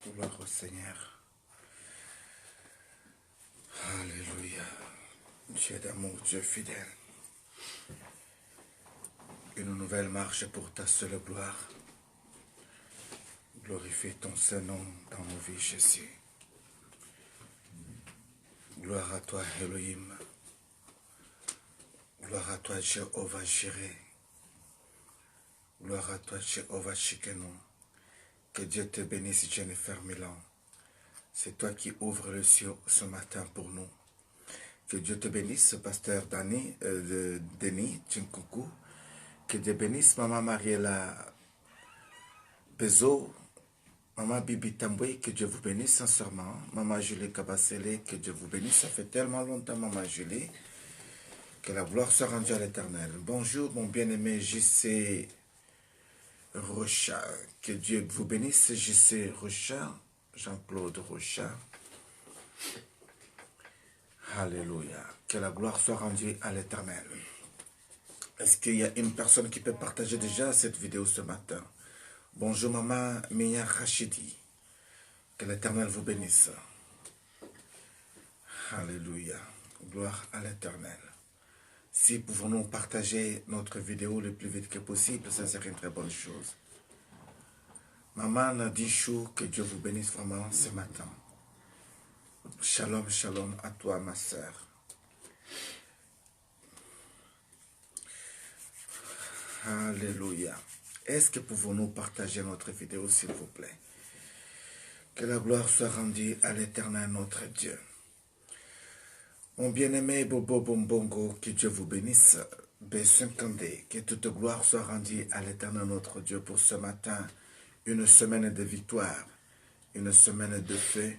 Gloire au Seigneur. Alléluia. Dieu d'amour, Dieu fidèle. Une nouvelle marche pour ta seule gloire. Glorifie ton Saint-Nom dans nos vies, Jésus. Gloire à toi, Elohim. Gloire à toi, Jéhovah Jireh. Gloire à toi, Jéhovah Shikenu. Que Dieu te bénisse, Jennifer Milan. C'est toi qui ouvres le ciel ce matin pour nous. Que Dieu te bénisse, pasteur Denis Tchinkuku. Que Dieu bénisse, maman Mariela Bezo, maman Bibi Tamboué, que Dieu vous bénisse sincèrement. Maman Julie Kabasele, que Dieu vous bénisse. Ça fait tellement longtemps, maman Julie. Que la gloire soit rendue à l'Éternel. Bonjour, mon bien-aimé JC Rocha. Que Dieu vous bénisse, JC Rocha. Jean-Claude Rocha. Alléluia. Que la gloire soit rendue à l'Éternel. Est-ce qu'il y a une personne qui peut partager déjà cette vidéo ce matin? Bonjour maman Mia Rachidi. Que l'Éternel vous bénisse. Alléluia. Gloire à l'Éternel. Si pouvons-nous partager notre vidéo le plus vite que possible, ça serait une très bonne chose. Maman Nadichou, que Dieu vous bénisse vraiment ce matin. Shalom, shalom à toi ma sœur. Alléluia. Est-ce que pouvons-nous partager notre vidéo s'il vous plaît? Que la gloire soit rendue à l'Éternel notre Dieu. Mon bien-aimé Bobo Bombongo, que Dieu vous bénisse. B50, que toute gloire soit rendue à l'Éternel notre Dieu pour ce matin. Une semaine de victoire, une semaine de feu,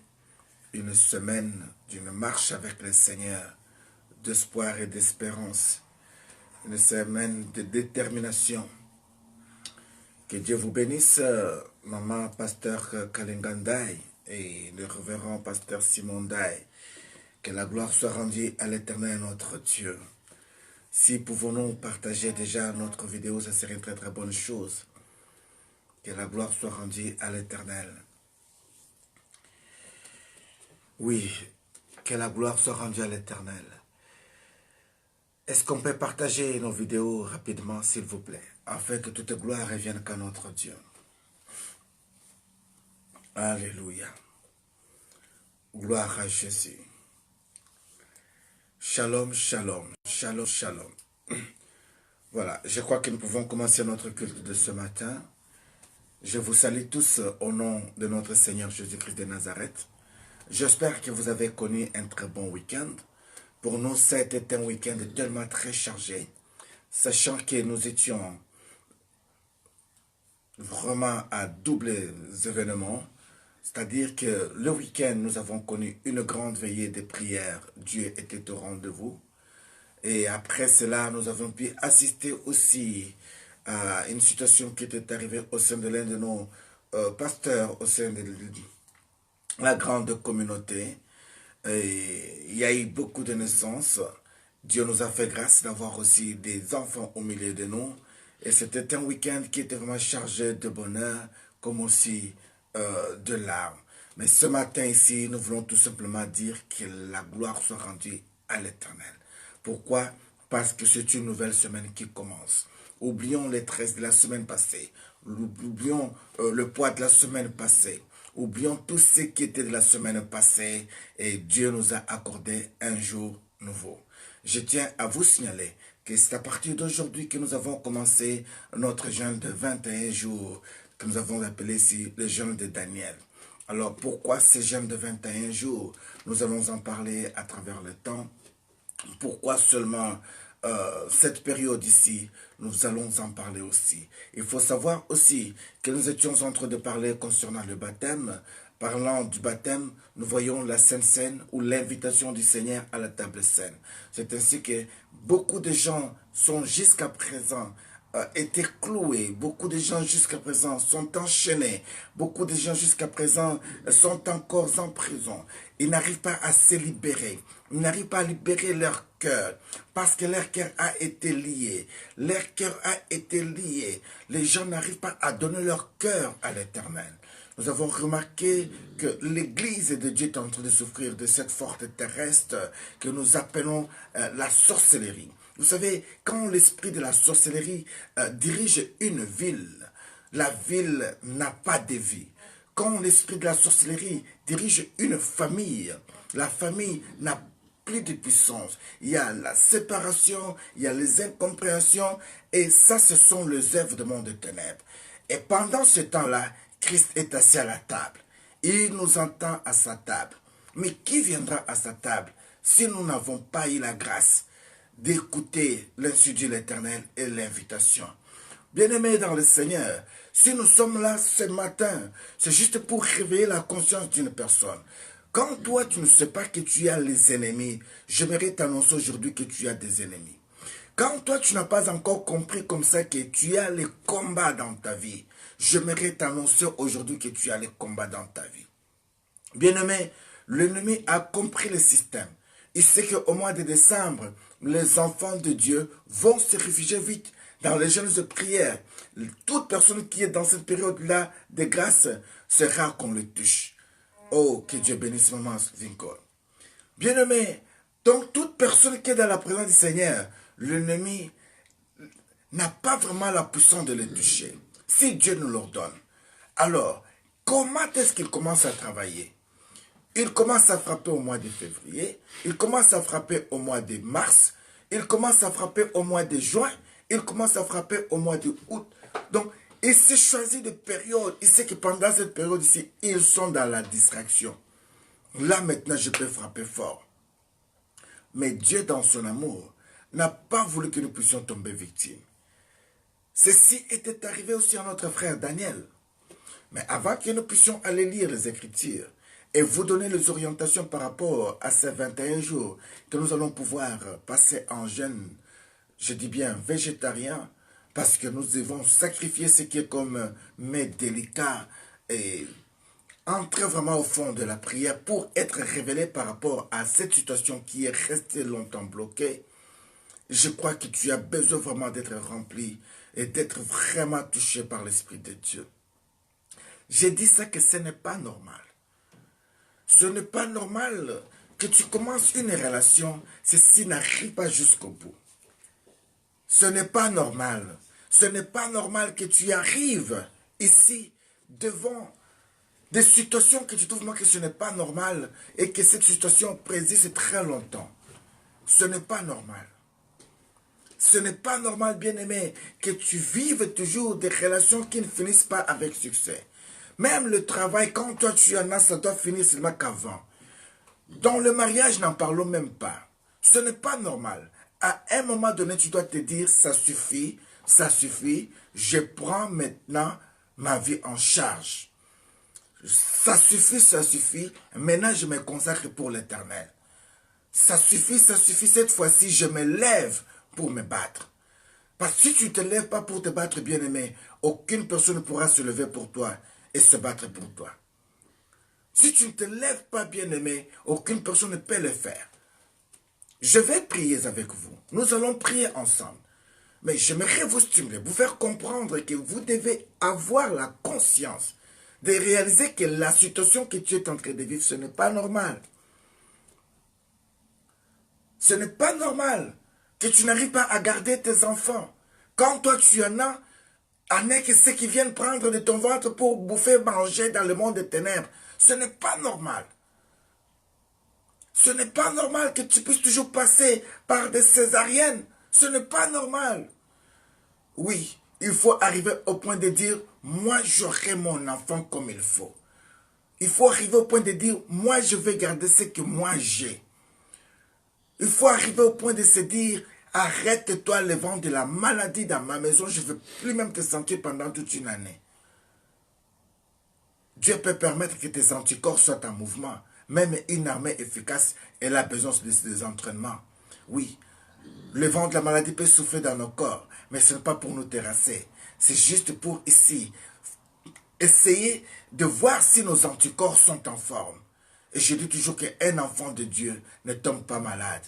une semaine d'une marche avec le Seigneur, d'espoir et d'espérance, une semaine de détermination. Que Dieu vous bénisse, maman pasteur Kalingandai et le révérend pasteur Simon Dai. Que la gloire soit rendue à l'Éternel notre Dieu. Si pouvons-nous partager déjà notre vidéo, ça serait une très très bonne chose. Que la gloire soit rendue à l'Éternel. Oui, que la gloire soit rendue à l'Éternel. Est-ce qu'on peut partager nos vidéos rapidement, s'il vous plaît, afin que toute gloire revienne qu'à notre Dieu. Alléluia. Gloire à Jésus. Shalom, shalom, shalom, shalom. Voilà, je crois que nous pouvons commencer notre culte de ce matin. Je vous salue tous au nom de notre Seigneur Jésus-Christ de Nazareth. J'espère que vous avez connu un très bon week-end. Pour nous, ça a été un week-end tellement très chargé, sachant que nous étions vraiment à double événement. C'est-à-dire que le week-end, nous avons connu une grande veillée de prières. Dieu était au rendez-vous. Et après cela, nous avons pu assister aussi à une situation qui était arrivée au sein de l'un de nos pasteurs, au sein de la grande communauté. Et il y a eu beaucoup de naissances. Dieu nous a fait grâce d'avoir aussi des enfants au milieu de nous. Et c'était un week-end qui était vraiment chargé de bonheur, comme aussi de larmes. Mais ce matin ici, nous voulons tout simplement dire que la gloire soit rendue à l'Éternel. Pourquoi? Parce que c'est une nouvelle semaine qui commence. Oublions les 13 de la semaine passée. Oublions le poids de la semaine passée. Oublions tout ce qui était de la semaine passée. Et Dieu nous a accordé un jour nouveau. Je tiens à vous signaler que c'est à partir d'aujourd'hui que nous avons commencé notre jeûne de 21 jours, que nous avons appelé ici le jeûne de Daniel. Alors pourquoi ce jeûne de 21 jours? Nous allons en parler à travers le temps. Pourquoi seulement cette période ici? Nous allons en parler aussi. Il faut savoir aussi que nous étions en train de parler concernant le baptême. Parlant du baptême, nous voyons la Sainte Seine ou l'invitation du Seigneur à la table saine. C'est ainsi que beaucoup de gens sont jusqu'à présent été cloués. Beaucoup de gens jusqu'à présent sont enchaînés. Beaucoup de gens jusqu'à présent sont encore en prison. Ils n'arrivent pas à se libérer. Ils n'arrivent pas à libérer leur cœur parce que leur cœur a été lié. Leur cœur a été lié. Les gens n'arrivent pas à donner leur cœur à l'Éternel. nous avons remarqué que l'Église de Dieu est en train de souffrir de cette force terrestre que nous appelons la sorcellerie. Vous savez, quand l'esprit de la sorcellerie dirige une ville, la ville n'a pas de vie. Quand l'esprit de la sorcellerie dirige une famille, la famille n'a plus de puissance. Il y a la séparation, il y a les incompréhensions, et ça, ce sont les œuvres du monde de ténèbres. Et pendant ce temps-là, Christ est assis à la table. Il nous entend à sa table. Mais qui viendra à sa table si nous n'avons pas eu la grâce d'écouter l'institut de l'Éternel et l'invitation? Bien-aimés dans le Seigneur, si nous sommes là ce matin, c'est juste pour réveiller la conscience d'une personne. Quand toi, tu ne sais pas que tu as les ennemis, j'aimerais t'annoncer aujourd'hui que tu as des ennemis. Quand toi, tu n'as pas encore compris comme ça que tu as les combats dans ta vie, j'aimerais t'annoncer aujourd'hui que tu as les combats dans ta vie. Bien-aimé, l'ennemi a compris le système. Il sait qu'au mois de décembre, les enfants de Dieu vont se réfugier vite dans les jeûnes de prière. Toute personne qui est dans cette période-là de grâce, c'est rare qu'on le touche. Oh, que Dieu bénisse maman Vincol. Bien-aimé, donc toute personne qui est dans la présence du Seigneur, l'ennemi n'a pas vraiment la puissance de le toucher. Si Dieu nous l'ordonne. Alors, comment est-ce qu'il commence à travailler? Il commence à frapper au mois de février, il commence à frapper au mois de mars, il commence à frapper au mois de juin, il commence à frapper au mois de août. Donc, il s'est choisi de période. Il sait que pendant cette période ici, ils sont dans la distraction. Là, maintenant, je peux frapper fort. Mais Dieu, dans son amour, n'a pas voulu que nous puissions tomber victimes. Ceci était arrivé aussi à notre frère Daniel. Mais avant que nous puissions aller lire les Écritures et vous donner les orientations par rapport à ces 21 jours que nous allons pouvoir passer en jeûne, je dis bien végétarien, parce que nous devons sacrifier ce qui est comme mets délicat et entrer vraiment au fond de la prière pour être révélé par rapport à cette situation qui est restée longtemps bloquée. Je crois que tu as besoin vraiment d'être rempli et d'être vraiment touché par l'Esprit de Dieu. J'ai dit ça que ce n'est pas normal. Ce n'est pas normal que tu commences une relation, ceci n'arrive pas jusqu'au bout. Ce n'est pas normal. Ce n'est pas normal que tu arrives ici devant des situations que tu trouves moi que ce n'est pas normal et que cette situation persiste très longtemps. Ce n'est pas normal. Ce n'est pas normal, bien-aimé, que tu vives toujours des relations qui ne finissent pas avec succès. Même le travail, quand toi tu en as, ça doit finir seulement qu'avant. Dans le mariage, n'en parlons même pas. Ce n'est pas normal. À un moment donné, tu dois te dire, ça suffit, je prends maintenant ma vie en charge. Ça suffit, maintenant je me consacre pour l'Éternel. Ça suffit, cette fois-ci, je me lève pour me battre. Parce que si tu ne te lèves pas pour te battre, bien-aimé, aucune personne ne pourra se lever pour toi et se battre pour toi. Si tu ne te lèves pas, bien-aimé, aucune personne ne peut le faire. Je vais prier avec vous. Nous allons prier ensemble. Mais j'aimerais vous stimuler, vous faire comprendre que vous devez avoir la conscience de réaliser que la situation que tu es en train de vivre, ce n'est pas normal. Ce n'est pas normal que tu n'arrives pas à garder tes enfants. Quand toi tu en as, que ceux qui viennent prendre de ton ventre pour bouffer, manger dans le monde des ténèbres. Ce n'est pas normal. Ce n'est pas normal que tu puisses toujours passer par des césariennes. Ce n'est pas normal. Oui, il faut arriver au point de dire, moi j'aurai mon enfant comme il faut. Il faut arriver au point de dire, moi je vais garder ce que moi j'ai. Il faut arriver au point de se dire, arrête-toi le vent de la maladie dans ma maison, je ne veux plus même te sentir pendant toute une année. Dieu peut permettre que tes anticorps soient en mouvement. Même une armée efficace, elle a besoin des entraînements. Oui, le vent de la maladie peut souffler dans nos corps, mais ce n'est pas pour nous terrasser. C'est juste pour ici essayer de voir si nos anticorps sont en forme. Et je dis toujours qu'un enfant de Dieu ne tombe pas malade,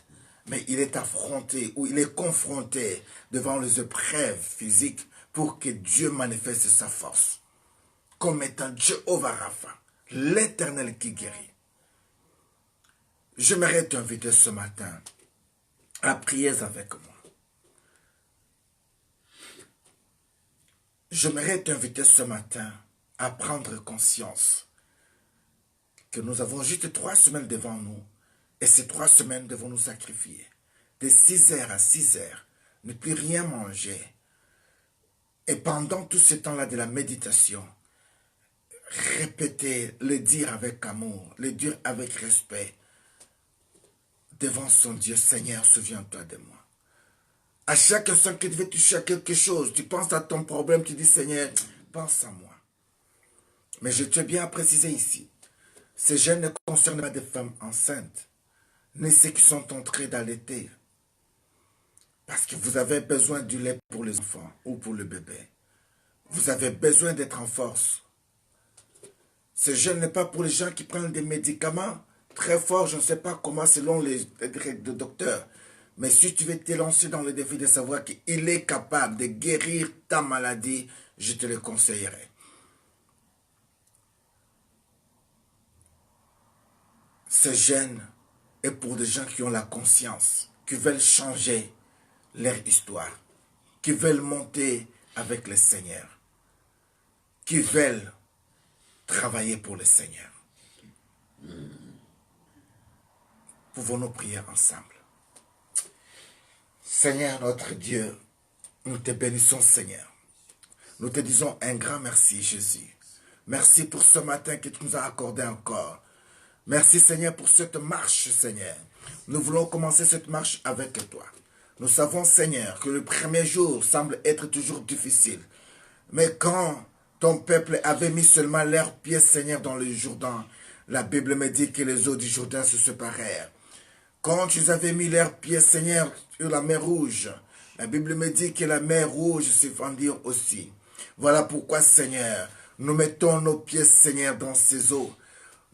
mais il est affronté ou il est confronté devant les épreuves physiques pour que Dieu manifeste sa force. comme étant Jéhovah Rapha, l'Éternel qui guérit. J'aimerais t'inviter ce matin à prier avec moi. J'aimerais t'inviter ce matin à prendre conscience que nous avons juste 3 semaines devant nous et ces 3 semaines devons nous sacrifier. De 6 heures à 6 heures, ne plus rien manger. Et pendant tout ce temps-là de la méditation, répéter, le dire avec amour, le dire avec respect, devant son Dieu. Seigneur, souviens-toi de moi. À chaque instant que tu veux toucher à quelque chose, tu penses à ton problème, tu dis Seigneur, pense à moi. Mais je tiens bien à préciser ici, ces jeûnes ne concernent pas des femmes enceintes, ni ceux qui sont entrés d'allaiter. Parce que vous avez besoin du lait pour les enfants ou pour le bébé. Vous avez besoin d'être en force. Ce jeûne n'est pas pour les gens qui prennent des médicaments très forts, je ne sais pas comment selon les règles de docteur. Mais si tu veux te lancer dans le défi de savoir qu'il est capable de guérir ta maladie, je te le conseillerais. Ce jeûne est pour des gens qui ont la conscience, qui veulent changer leur histoire, qui veulent monter avec le Seigneur, qui veulent travailler pour le Seigneur. Pouvons-nous prier ensemble? Seigneur notre Dieu, nous te bénissons Seigneur. Nous te disons un grand merci Jésus. Merci pour ce matin que tu nous as accordé encore. Merci Seigneur pour cette marche Seigneur. Nous voulons commencer cette marche avec toi. Nous savons Seigneur que le premier jour semble être toujours difficile. Mais quand ton peuple avait mis seulement leurs pieds Seigneur dans le Jourdain, la Bible me dit que les eaux du Jourdain se séparèrent. Quand ils avaient mis leurs pieds, Seigneur, sur la mer Rouge, la Bible me dit que la mer Rouge se fendit aussi. Voilà pourquoi, Seigneur, nous mettons nos pieds, Seigneur, dans ces eaux.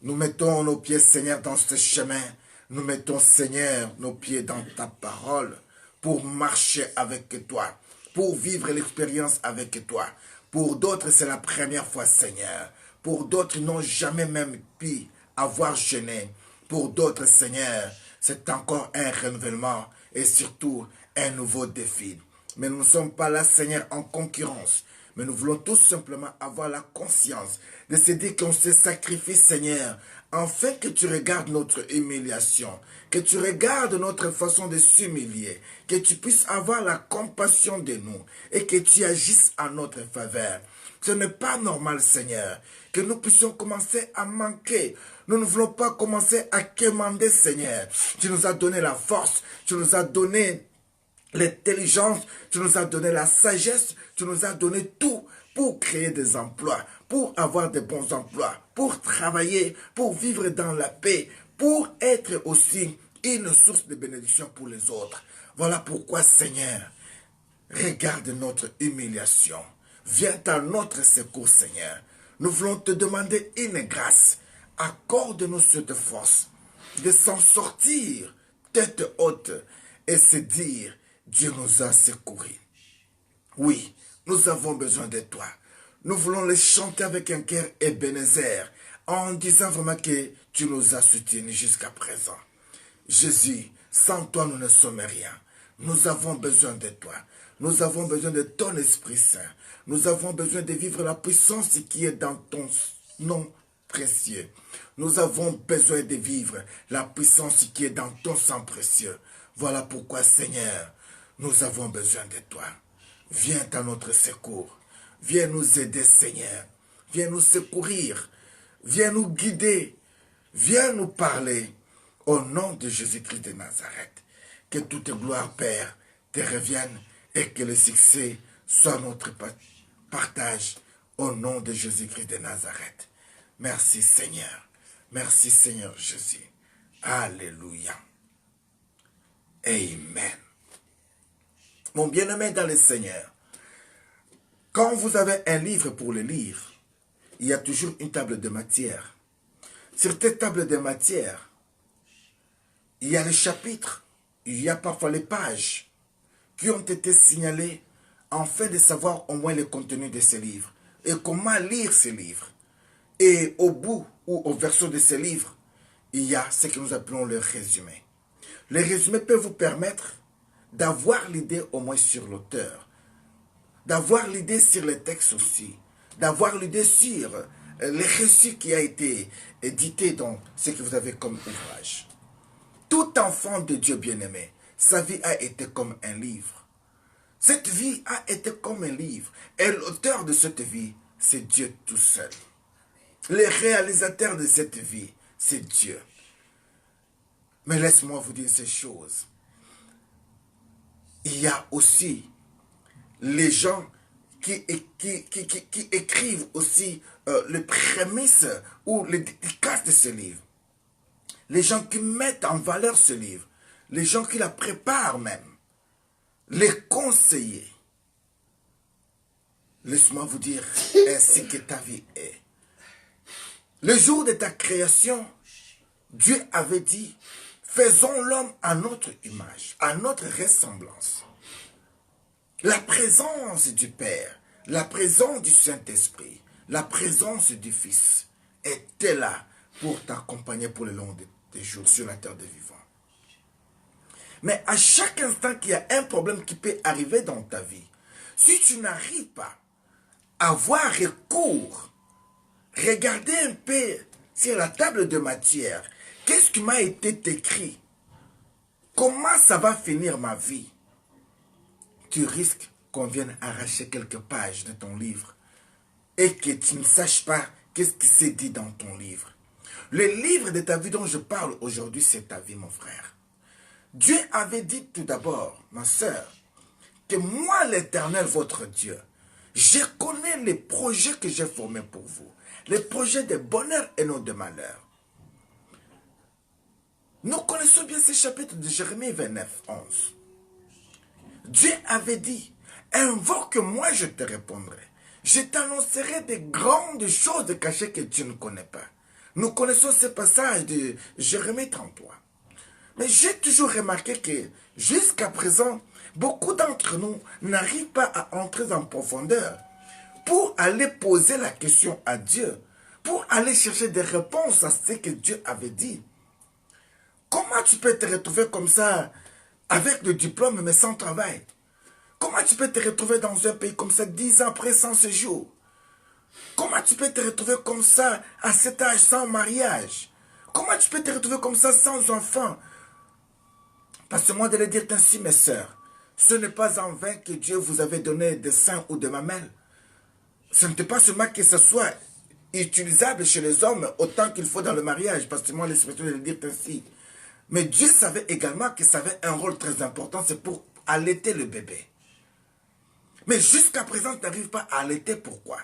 Nous mettons nos pieds, Seigneur, dans ce chemin. Nous mettons, Seigneur, nos pieds dans ta parole pour marcher avec toi, pour vivre l'expérience avec toi. Pour d'autres, c'est la première fois, Seigneur. Pour d'autres, ils n'ont jamais même pu avoir jeûné. Pour d'autres, Seigneur, c'est encore un renouvellement et surtout un nouveau défi. Mais nous ne sommes pas là, Seigneur, en concurrence. Mais nous voulons tout simplement avoir la conscience de se dire qu'on se sacrifie, Seigneur, afin que tu regardes notre humiliation, que tu regardes notre façon de s'humilier, que tu puisses avoir la compassion de nous et que tu agisses en notre faveur. Ce n'est pas normal, Seigneur, que nous puissions commencer à manquer. Nous ne voulons pas commencer à quémander, Seigneur. Tu nous as donné la force, tu nous as donné l'intelligence, tu nous as donné la sagesse, tu nous as donné tout pour créer des emplois, pour avoir de bons emplois, pour travailler, pour vivre dans la paix, pour être aussi une source de bénédiction pour les autres. Voilà pourquoi, Seigneur, regarde notre humiliation. Viens à notre secours, Seigneur. Nous voulons te demander une grâce. Accorde-nous cette force de s'en sortir tête haute et se dire, Dieu nous a secourus. Oui, nous avons besoin de toi. Nous voulons les chanter avec un cœur Ebenezer en disant vraiment que tu nous as soutenus jusqu'à présent. Jésus, sans toi nous ne sommes rien. Nous avons besoin de toi. Nous avons besoin de ton Esprit Saint. Nous avons besoin de vivre la puissance qui est dans ton nom précieux. Nous avons besoin de vivre la puissance qui est dans ton sang précieux. Voilà pourquoi, Seigneur, nous avons besoin de toi. Viens à notre secours. Viens nous aider, Seigneur. Viens nous secourir. Viens nous guider. Viens nous parler. Au nom de Jésus-Christ de Nazareth. Que toute gloire, Père, te revienne et que le succès soit notre partage. Au nom de Jésus-Christ de Nazareth. Merci, Seigneur. Merci, Seigneur Jésus. Alléluia. Amen. Mon bien-aimé dans le Seigneur, quand vous avez un livre pour le lire, il y a toujours une table de matière. Sur cette table de matière, il y a les chapitres, il y a parfois les pages qui ont été signalées afin de savoir au moins le contenu de ce livre. et comment lire ces livres. Et au bout ou au verso de ces livres, il y a ce que nous appelons le résumé. Le résumé peut vous permettre d'avoir l'idée au moins sur l'auteur, d'avoir l'idée sur les textes aussi, d'avoir l'idée sur les récits qui a été édité dans ce que vous avez comme ouvrage. Tout enfant de Dieu bien-aimé, sa vie a été comme un livre. Cette vie a été comme un livre. Et l'auteur de cette vie, c'est Dieu tout seul. Le réalisateur de cette vie, c'est Dieu. Mais laisse-moi vous dire ces choses. Il y a aussi les gens qui écrivent aussi les prémices ou les dédicaces de ce livre. Les gens qui mettent en valeur ce livre. Les gens qui la préparent même. Les conseillers. Laisse-moi vous dire ainsi que ta vie est. Le jour de ta création, Dieu avait dit, faisons l'homme à notre image, à notre ressemblance. La présence du Père, la présence du Saint-Esprit, la présence du Fils était là pour t'accompagner pour le long des jours sur la terre des vivants. Mais à chaque instant qu'il y a un problème qui peut arriver dans ta vie, si tu n'arrives pas à avoir recours, regardez un peu sur la table de matière, qu'est-ce qui m'a été écrit? Comment ça va finir ma vie? Tu risques qu'on vienne arracher quelques pages de ton livre et que tu ne saches pas qu'est-ce qui s'est dit dans ton livre. Le livre de ta vie dont je parle aujourd'hui, c'est ta vie, mon frère. Dieu avait dit tout d'abord, ma sœur, que moi, l'Éternel, votre Dieu, je connais les projets que j'ai formés pour vous. Les projets de bonheur et non de malheur. Nous connaissons bien ce chapitre de Jérémie 29, 11. Dieu avait dit, invoque-moi, je te répondrai. Je t'annoncerai des grandes choses cachées que tu ne connais pas. Nous connaissons ce passage de Jérémie 33. Mais j'ai toujours remarqué que jusqu'à présent, beaucoup d'entre nous n'arrivent pas à entrer en profondeur pour aller poser la question à Dieu, pour aller chercher des réponses à ce que Dieu avait dit. Comment tu peux te retrouver comme ça, avec le diplôme mais sans travail? Comment tu peux te retrouver dans un pays comme ça 10 ans après sans séjour? Comment tu peux te retrouver comme ça à cet âge sans mariage? Comment tu peux te retrouver comme ça sans enfant? Passez-moi de le dire ainsi, mes sœurs. Ce n'est pas en vain que Dieu vous avait donné des seins ou des mamelles. Ce n'était pas seulement que ce soit utilisable chez les hommes autant qu'il faut dans le mariage. Passez-moi l'expression de le dire ainsi. Mais Dieu savait également que ça avait un rôle très important, c'est pour allaiter le bébé. Mais jusqu'à présent, tu n'arrives pas à allaiter, pourquoi?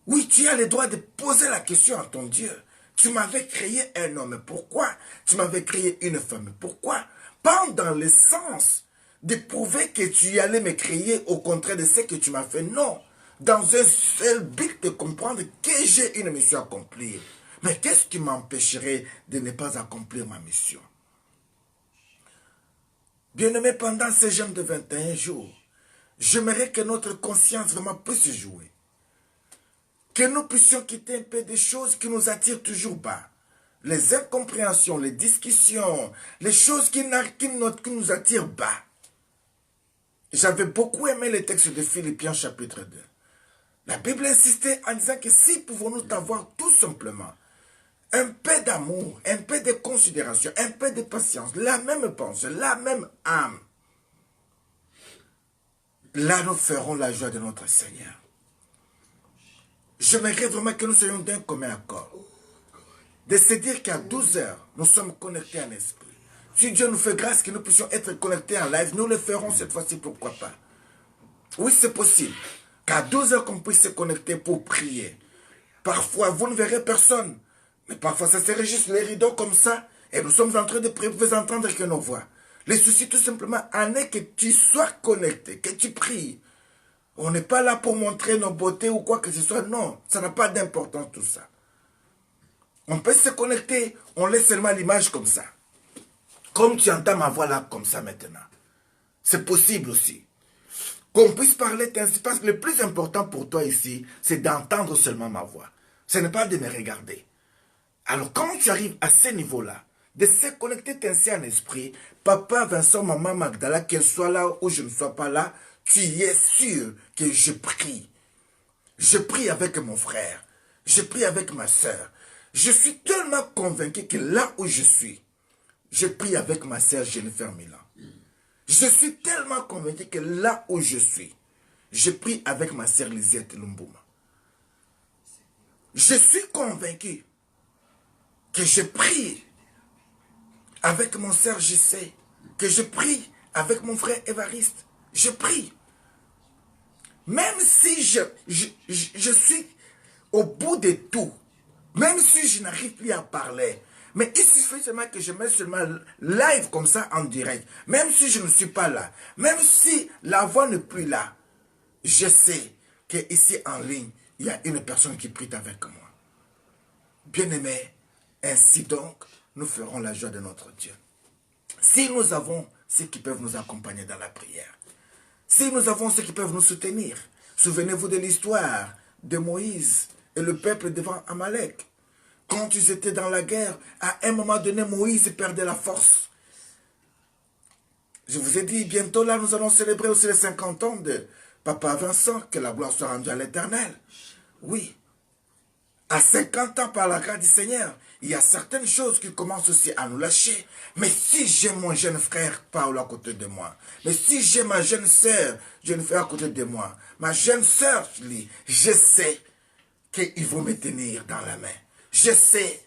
Oui, tu as le droit de poser la question à ton Dieu. Tu m'avais créé un homme, pourquoi? Tu m'avais créé une femme, pourquoi? Pas dans le sens de prouver que tu allais me créer au contraire de ce que tu m'as fait, non. Dans un seul but de comprendre que j'ai une mission à accomplir. Mais qu'est-ce qui m'empêcherait de ne pas accomplir ma mission? Bien-aimé, pendant ces jeûnes de 21 jours, j'aimerais que notre conscience vraiment puisse jouer. Que nous puissions quitter un peu des choses qui nous attirent toujours bas. Les incompréhensions, les discussions, les choses qui nous attirent bas. J'avais beaucoup aimé le texte de Philippiens chapitre 2. La Bible insistait en disant que si pouvons-nous avoir tout simplement un peu d'amour, un peu de considération, un peu de patience, la même pensée, la même âme, là nous ferons la joie de notre Seigneur. J'aimerais vraiment que nous soyons d'un commun accord. De se dire qu'à 12 heures, nous sommes connectés en esprit. Si Dieu nous fait grâce que nous puissions être connectés en live, nous le ferons cette fois-ci, pourquoi pas. Oui, c'est possible. Qu'à 12 heures qu'on puisse se connecter pour prier. Parfois, vous ne verrez personne. Mais parfois, ça serait juste les rideaux comme ça. Et nous sommes en train de prier, vous pouvez entendre que nos voix. Le souci, tout simplement, en est que tu sois connecté, que tu pries. On n'est pas là pour montrer nos beautés ou quoi que ce soit. Non, ça n'a pas d'importance tout ça. On peut se connecter, on laisse seulement l'image comme ça. Comme tu entends ma voix là, comme ça maintenant. C'est possible aussi. Qu'on puisse parler ainsi, parce que le plus important pour toi ici, c'est d'entendre seulement ma voix. Ce n'est pas de me regarder. Alors, quand tu arrives à ce niveau-là, de se connecter ainsi en esprit, papa, Vincent, maman, Magdala, qu'elle soit là ou je ne sois pas là, tu es sûr que je prie. Je prie avec mon frère. Je prie avec ma soeur. Je suis tellement convaincu que là où je suis, je prie avec ma soeur Jennifer Milan. Je suis tellement convaincu que là où je suis, je prie avec ma soeur Lisette Lumbouma. Je suis convaincu que je prie avec mon soeur JC, que je prie avec mon frère Évariste. Je prie. Même si je suis au bout de tout, même si je n'arrive plus à parler, mais il suffit seulement que je mette seulement live comme ça en direct, même si je ne suis pas là, même si la voix n'est plus là, je sais qu'ici en ligne, il y a une personne qui prie avec moi. Bien-aimés, ainsi donc, nous ferons la joie de notre Dieu. Si nous avons ceux qui peuvent nous accompagner dans la prière, si nous avons ceux qui peuvent nous soutenir, souvenez-vous de l'histoire de Moïse et le peuple devant Amalek. Quand ils étaient dans la guerre, à un moment donné, Moïse perdait la force. Je vous ai dit, bientôt là, nous allons célébrer aussi les 50 ans de Papa Vincent, que la gloire soit rendue à l'Éternel. Oui, à 50 ans par la grâce du Seigneur, il y a certaines choses qui commencent aussi à nous lâcher. Mais si j'ai mon jeune frère Paul à côté de moi, mais si j'ai ma jeune sœur, jeune frère à côté de moi, ma jeune sœur, je sais qu'ils vont me tenir dans la main. Je sais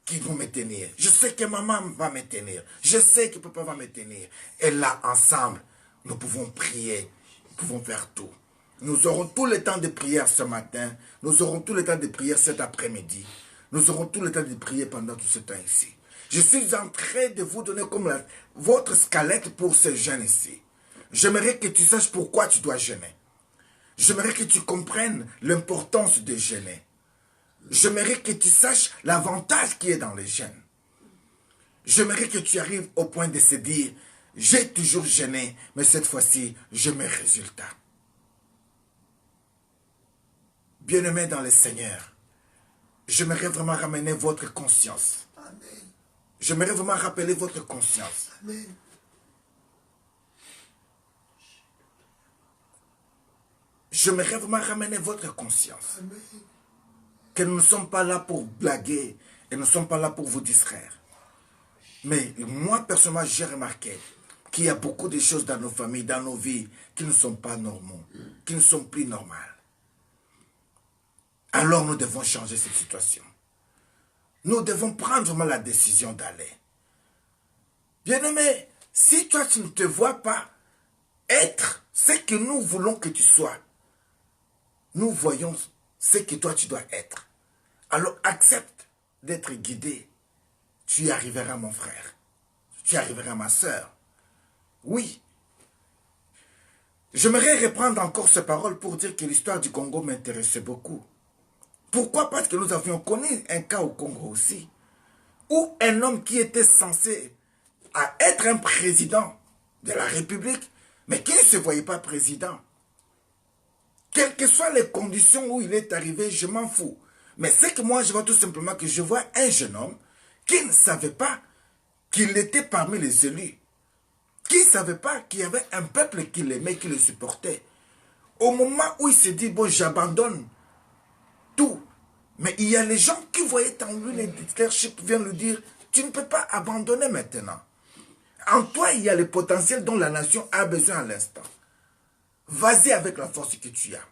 qu'ils vont me tenir. Je sais que maman va me tenir. Je sais que papa va me tenir. Et là, ensemble, nous pouvons prier. Nous pouvons faire tout. Nous aurons tout le temps de prière ce matin. Nous aurons tout le temps de prière cet après-midi. Nous aurons tout le temps de prier pendant tout ce temps ici. Je suis en train de vous donner comme votre squelette pour ces jeunes ici. J'aimerais que tu saches pourquoi tu dois jeûner. J'aimerais que tu comprennes l'importance de jeûner. J'aimerais que tu saches l'avantage qui est dans les jeûnes. J'aimerais que tu arrives au point de se dire, j'ai toujours jeûné, mais cette fois-ci, j'ai mes résultats. Bien-aimés dans le Seigneur, j'aimerais vraiment ramener votre conscience. J'aimerais vraiment rappeler votre conscience. Amen. J'aimerais vraiment ramener votre conscience. Amen. Que nous ne sommes pas là pour blaguer et nous ne sommes pas là pour vous distraire. Mais moi, personnellement, j'ai remarqué qu'il y a beaucoup de choses dans nos familles, dans nos vies, qui ne sont pas normaux, qui ne sont plus normales. Alors nous devons changer cette situation. Nous devons prendre vraiment la décision d'aller. Bien-aimé, si toi tu ne te vois pas être ce que nous voulons que tu sois, nous voyons ce que toi tu dois être. Alors accepte d'être guidé. Tu y arriveras, mon frère. Tu y arriveras, ma soeur. Oui. J'aimerais reprendre encore ces paroles pour dire que l'histoire du Congo m'intéressait beaucoup. Pourquoi? Parce que nous avions connu un cas au Congo aussi, où un homme qui était censé être un président de la République, mais qui ne se voyait pas président. Quelles que soient les conditions où il est arrivé, je m'en fous. Mais c'est que moi, je vois tout simplement que je vois un jeune homme qui ne savait pas qu'il était parmi les élus, qui ne savait pas qu'il y avait un peuple qui l'aimait, qui le supportait. Au moment où il se dit, bon, j'abandonne tout. Mais il y a les gens qui voyaient en lui, les leadership viennent lui dire, tu ne peux pas abandonner maintenant. En toi, il y a le potentiel dont la nation a besoin à l'instant. Vas-y avec la force que tu as.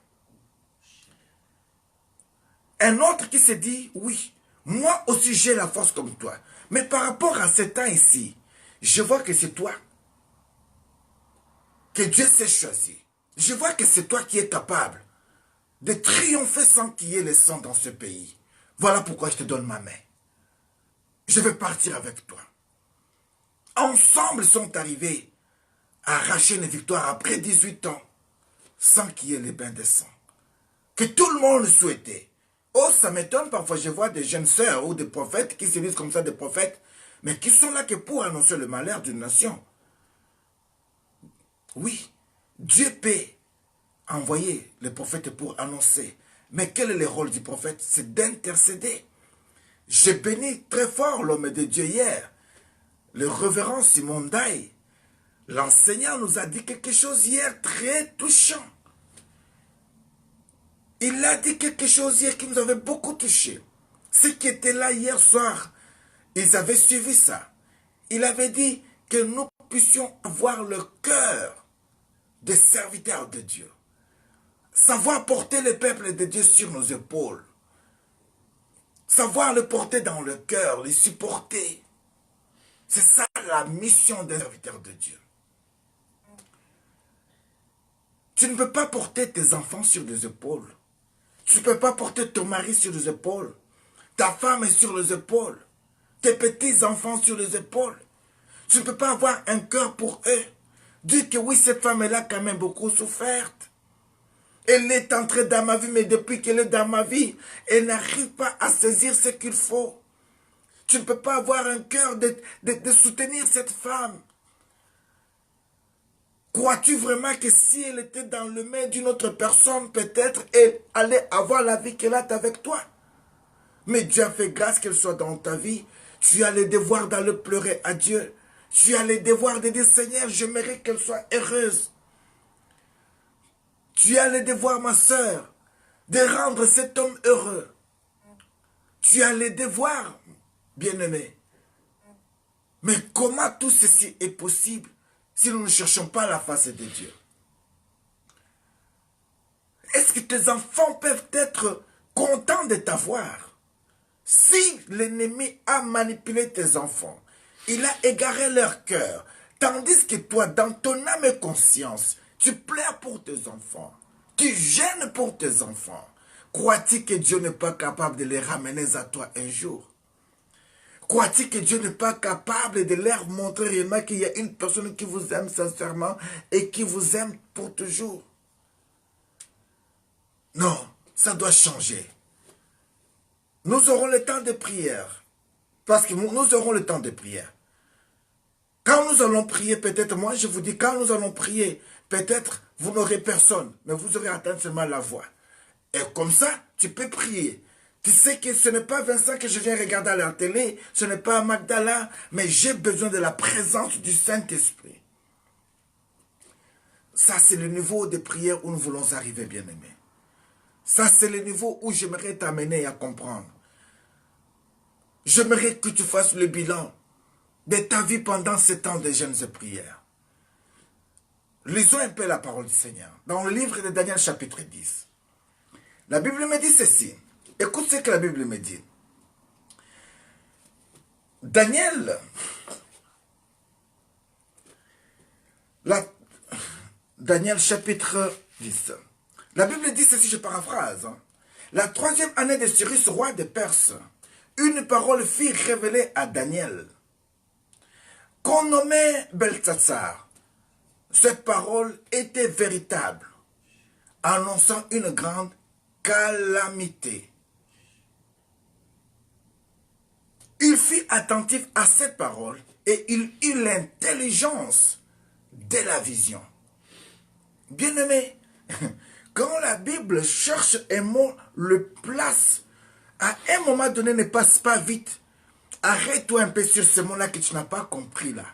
Un autre qui se dit, oui, moi aussi j'ai la force comme toi. Mais par rapport à ce temps ici, je vois que c'est toi que Dieu s'est choisi. Je vois que c'est toi qui es capable de triompher sans qu'il y ait le sang dans ce pays. Voilà pourquoi je te donne ma main. Je vais partir avec toi. Ensemble sont arrivés à arracher une victoire après 18 ans, sans qu'il y ait les bains de sang. Que tout le monde souhaitait. Oh, ça m'étonne, parfois je vois des jeunes sœurs ou des prophètes qui se disent comme ça des prophètes, mais qui sont là que pour annoncer le malheur d'une nation. Oui, Dieu peut envoyé le prophète pour annoncer. Mais quel est le rôle du prophète? C'est d'intercéder. J'ai béni très fort l'homme de Dieu hier, le révérend Simon Daï. L'enseignant nous a dit quelque chose hier très touchant. Il a dit quelque chose hier qui nous avait beaucoup touché. Ceux qui étaient là hier soir, ils avaient suivi ça. Il avait dit que nous puissions avoir le cœur des serviteurs de Dieu. Savoir porter le peuple de Dieu sur nos épaules. Savoir le porter dans le cœur, les supporter. C'est ça la mission des serviteurs de Dieu. Tu ne peux pas porter tes enfants sur les épaules. Tu ne peux pas porter ton mari sur les épaules. Ta femme est sur les épaules. Tes petits-enfants sur les épaules. Tu ne peux pas avoir un cœur pour eux. Dis que oui, cette femme est là quand même beaucoup soufferte. Elle est entrée dans ma vie, mais depuis qu'elle est dans ma vie, elle n'arrive pas à saisir ce qu'il faut. Tu ne peux pas avoir un cœur de soutenir cette femme. Crois-tu vraiment que si elle était dans le main d'une autre personne, peut-être elle allait avoir la vie qu'elle a avec toi? Mais Dieu a fait grâce qu'elle soit dans ta vie. Tu as le devoir d'aller pleurer à Dieu. Tu as le devoir de dire, Seigneur, j'aimerais qu'elle soit heureuse. Tu as le devoir, ma sœur, de rendre cet homme heureux. Tu as le devoir, bien-aimé. Mais comment tout ceci est possible si nous ne cherchons pas la face de Dieu? Est-ce que tes enfants peuvent être contents de t'avoir? Si l'ennemi a manipulé tes enfants, il a égaré leur cœur, tandis que toi, dans ton âme et conscience, tu pleures pour tes enfants, tu gênes pour tes enfants, crois-tu que Dieu n'est pas capable de les ramener à toi un jour? Crois-tu que Dieu n'est pas capable de leur montrer réellement qu'il y a une personne qui vous aime sincèrement et qui vous aime pour toujours? Non, ça doit changer. Nous aurons le temps de prière. Parce que nous aurons le temps de prière. Quand nous allons prier, peut-être, moi je vous dis, quand nous allons prier, peut-être vous n'aurez personne, mais vous aurez atteint seulement la voix. Et comme ça, tu peux prier. Tu sais que ce n'est pas Vincent que je viens regarder à la télé, ce n'est pas Magdala, mais j'ai besoin de la présence du Saint-Esprit. Ça, c'est le niveau de prière où nous voulons arriver, bien-aimés. Ça, c'est le niveau où j'aimerais t'amener à comprendre. J'aimerais que tu fasses le bilan de ta vie pendant ces temps de jeûnes et prières. Lisons un peu la parole du Seigneur. Dans le livre de Daniel chapitre 10. La Bible me dit ceci. Écoute ce que la Bible me dit. Daniel, Daniel chapitre 10. La Bible dit ceci, je paraphrase. La 3e année de Cyrus, roi de Perse, une parole fut révélée à Daniel, qu'on nommait Beltsatsar. Cette parole était véritable, annonçant une grande calamité. Il fut attentif à cette parole et il eut l'intelligence de la vision. Bien-aimé, quand la Bible cherche un mot, le place, à un moment donné, ne passe pas vite. Arrête-toi un peu sur ce mot-là que tu n'as pas compris là.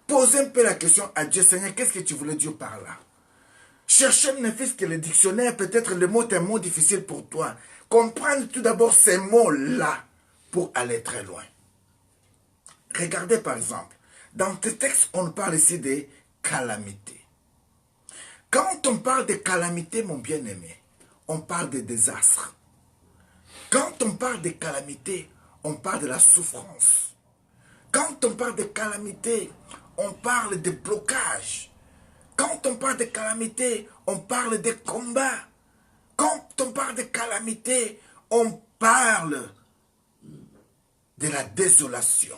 Pose un peu la question à Dieu, Seigneur, qu'est-ce que tu voulais dire par là? Cherche ne fût-ce que le dictionnaire, peut-être le mot est un mot difficile pour toi. Comprendre tout d'abord ces mots-là pour aller très loin. Regardez par exemple, dans ce texte, on parle ici des calamités. Quand on parle de calamités, mon bien-aimé, on parle de désastre. Quand on parle de calamité, on parle de la souffrance. Quand on parle de calamité, on parle de blocage. Quand on parle de calamité, on parle de combat. Quand on parle de calamité, on parle de la désolation.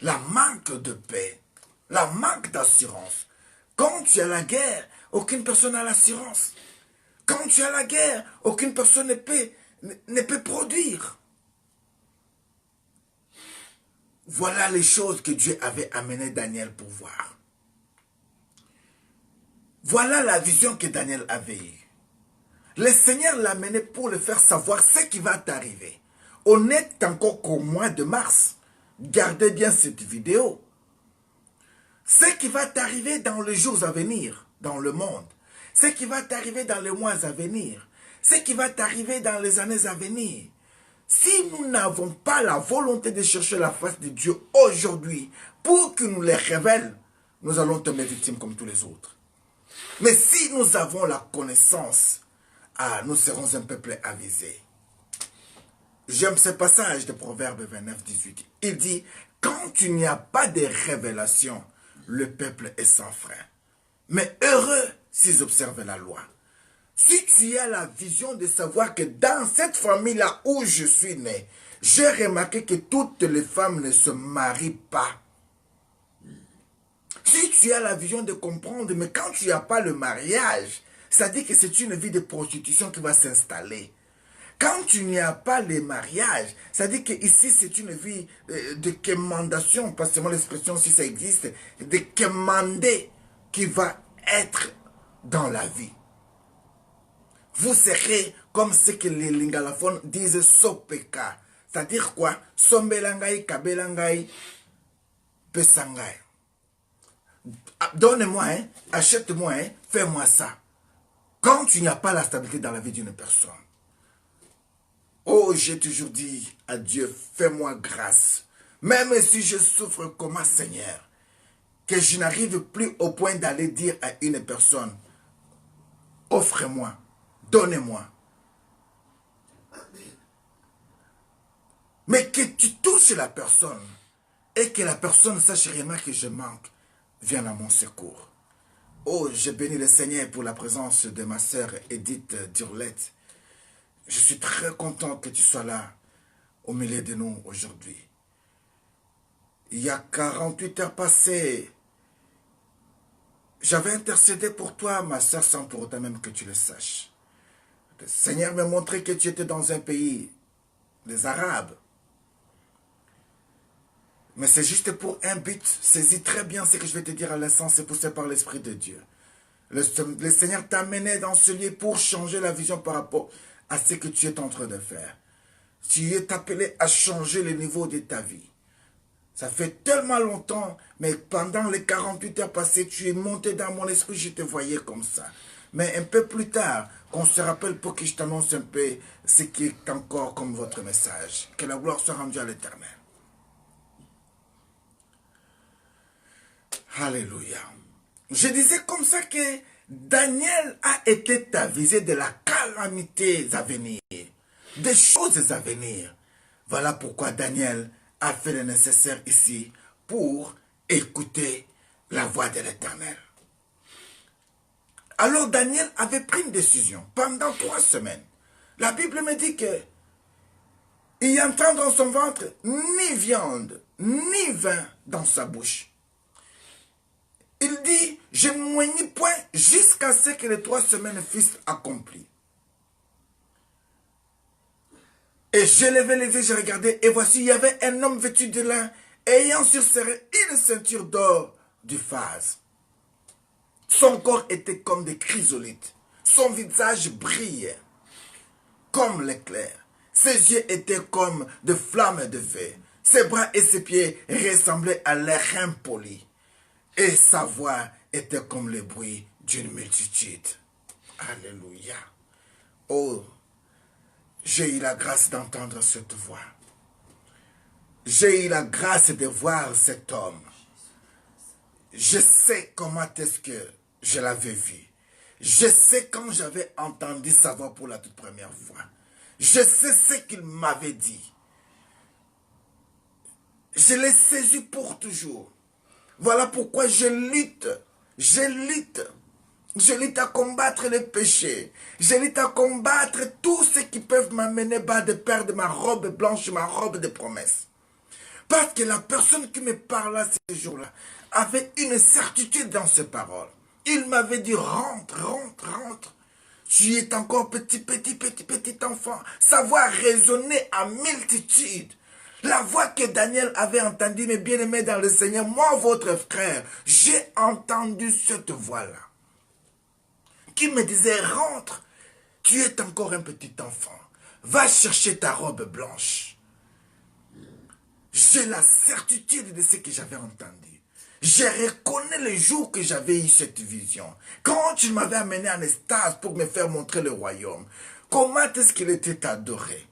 La manque de paix, la manque d'assurance. Quand tu as la guerre, aucune personne n'a l'assurance. Quand tu as la guerre, aucune personne ne peut produire. Voilà les choses que Dieu avait amené Daniel pour voir. Voilà la vision que Daniel avait eue. Le Seigneur l'a mené pour le faire savoir ce qui va t'arriver. On n'est encore qu'au mois de mars. Gardez bien cette vidéo. Ce qui va t'arriver dans les jours à venir, dans le monde. Ce qui va t'arriver dans les mois à venir. Ce qui va t'arriver dans les années à venir. Si nous n'avons pas la volonté de chercher la face de Dieu aujourd'hui pour qu'il nous les révèle, nous allons tomber victimes comme tous les autres. Mais si nous avons la connaissance, nous serons un peuple avisé. J'aime ce passage de Proverbe 29, 18. Il dit, quand il n'y a pas de révélation, le peuple est sans frein. Mais heureux s'ils observent la loi. Si tu as la vision de savoir que dans cette famille-là où je suis né, j'ai remarqué que toutes les femmes ne se marient pas. Si tu as la vision de comprendre, mais quand tu n'as pas le mariage, ça dit que c'est une vie de prostitution qui va s'installer. Quand tu n'y as pas le mariage, ça dit que ici c'est une vie de quémandation, pas seulement l'expression si ça existe, de quémander qui va être dans la vie. Vous serez comme ce que les lingalophones disent sopeka. C'est-à-dire quoi? Sombelangai, kabelangai, pesangai. Donne-moi, achète-moi, fais-moi ça. Quand tu n'as pas la stabilité dans la vie d'une personne. Oh, j'ai toujours dit à Dieu, fais-moi grâce. Même si je souffre comme un Seigneur, que je n'arrive plus au point d'aller dire à une personne, offre-moi, donnez-moi. Mais que tu touches la personne et que la personne sache réellement que je manque, viens à mon secours. Oh, je bénis le Seigneur pour la présence de ma sœur Edith Durlette. Je suis très content que tu sois là, au milieu de nous aujourd'hui. Il y a 48 heures passées, j'avais intercédé pour toi, ma sœur, sans pour autant même que tu le saches. Le Seigneur m'a montré que tu étais dans un pays, les Arabes. Mais c'est juste pour un but. Saisis très bien ce que je vais te dire à l'instant, c'est poussé par l'Esprit de Dieu. Le Seigneur t'a mené dans ce lieu pour changer la vision par rapport à ce que tu es en train de faire. Tu es appelé à changer le niveau de ta vie. Ça fait tellement longtemps, mais pendant les 48 heures passées, tu es monté dans mon esprit, je te voyais comme ça. Mais un peu plus tard, qu'on se rappelle pour que je t'annonce un peu ce qui est encore comme votre message. Que la gloire soit rendue à l'Éternel. Alléluia. Je disais comme ça que Daniel a été avisé de la calamité à venir, des choses à venir. Voilà pourquoi Daniel a fait le nécessaire ici pour écouter la voix de l'Éternel. Alors Daniel avait pris une décision pendant 3 semaines. La Bible me dit que il y entend dans son ventre ni viande, ni vin dans sa bouche. Il dit, je ne moignis point jusqu'à ce que les 3 semaines fussent accomplies. Et je levai les yeux, je regardais, et voici, il y avait un homme vêtu de lin, ayant sur ses reins une ceinture d'or du phase. Son corps était comme des chrysolites. Son visage brillait comme l'éclair. Ses yeux étaient comme de flammes de feu. Ses bras et ses pieds ressemblaient à l'airain poli. Et sa voix était comme le bruit d'une multitude. Alléluia. Oh, j'ai eu la grâce d'entendre cette voix. J'ai eu la grâce de voir cet homme. Je sais comment est-ce que je l'avais vu. Je sais quand j'avais entendu sa voix pour la toute première fois. Je sais ce qu'il m'avait dit. Je l'ai saisi pour toujours. Voilà pourquoi je lutte à combattre les péchés. Je lutte à combattre tout ce qui peut m'amener bas de perdre ma robe blanche, ma robe de promesse. Parce que la personne qui me parla ce jour-là avait une certitude dans ses paroles. Il m'avait dit, rentre, rentre, rentre. Tu es encore petit enfant. Sa voix résonnait à multitude. La voix que Daniel avait entendue, mes bien-aimés dans le Seigneur, moi, votre frère, j'ai entendu cette voix-là. qui me disait, rentre, tu es encore un petit enfant, va chercher ta robe blanche. J'ai la certitude de ce que j'avais entendu. Je reconnais le jour que j'avais eu cette vision. Quand tu m'avais amené en extase pour me faire montrer le royaume, comment est-ce qu'il était adoré?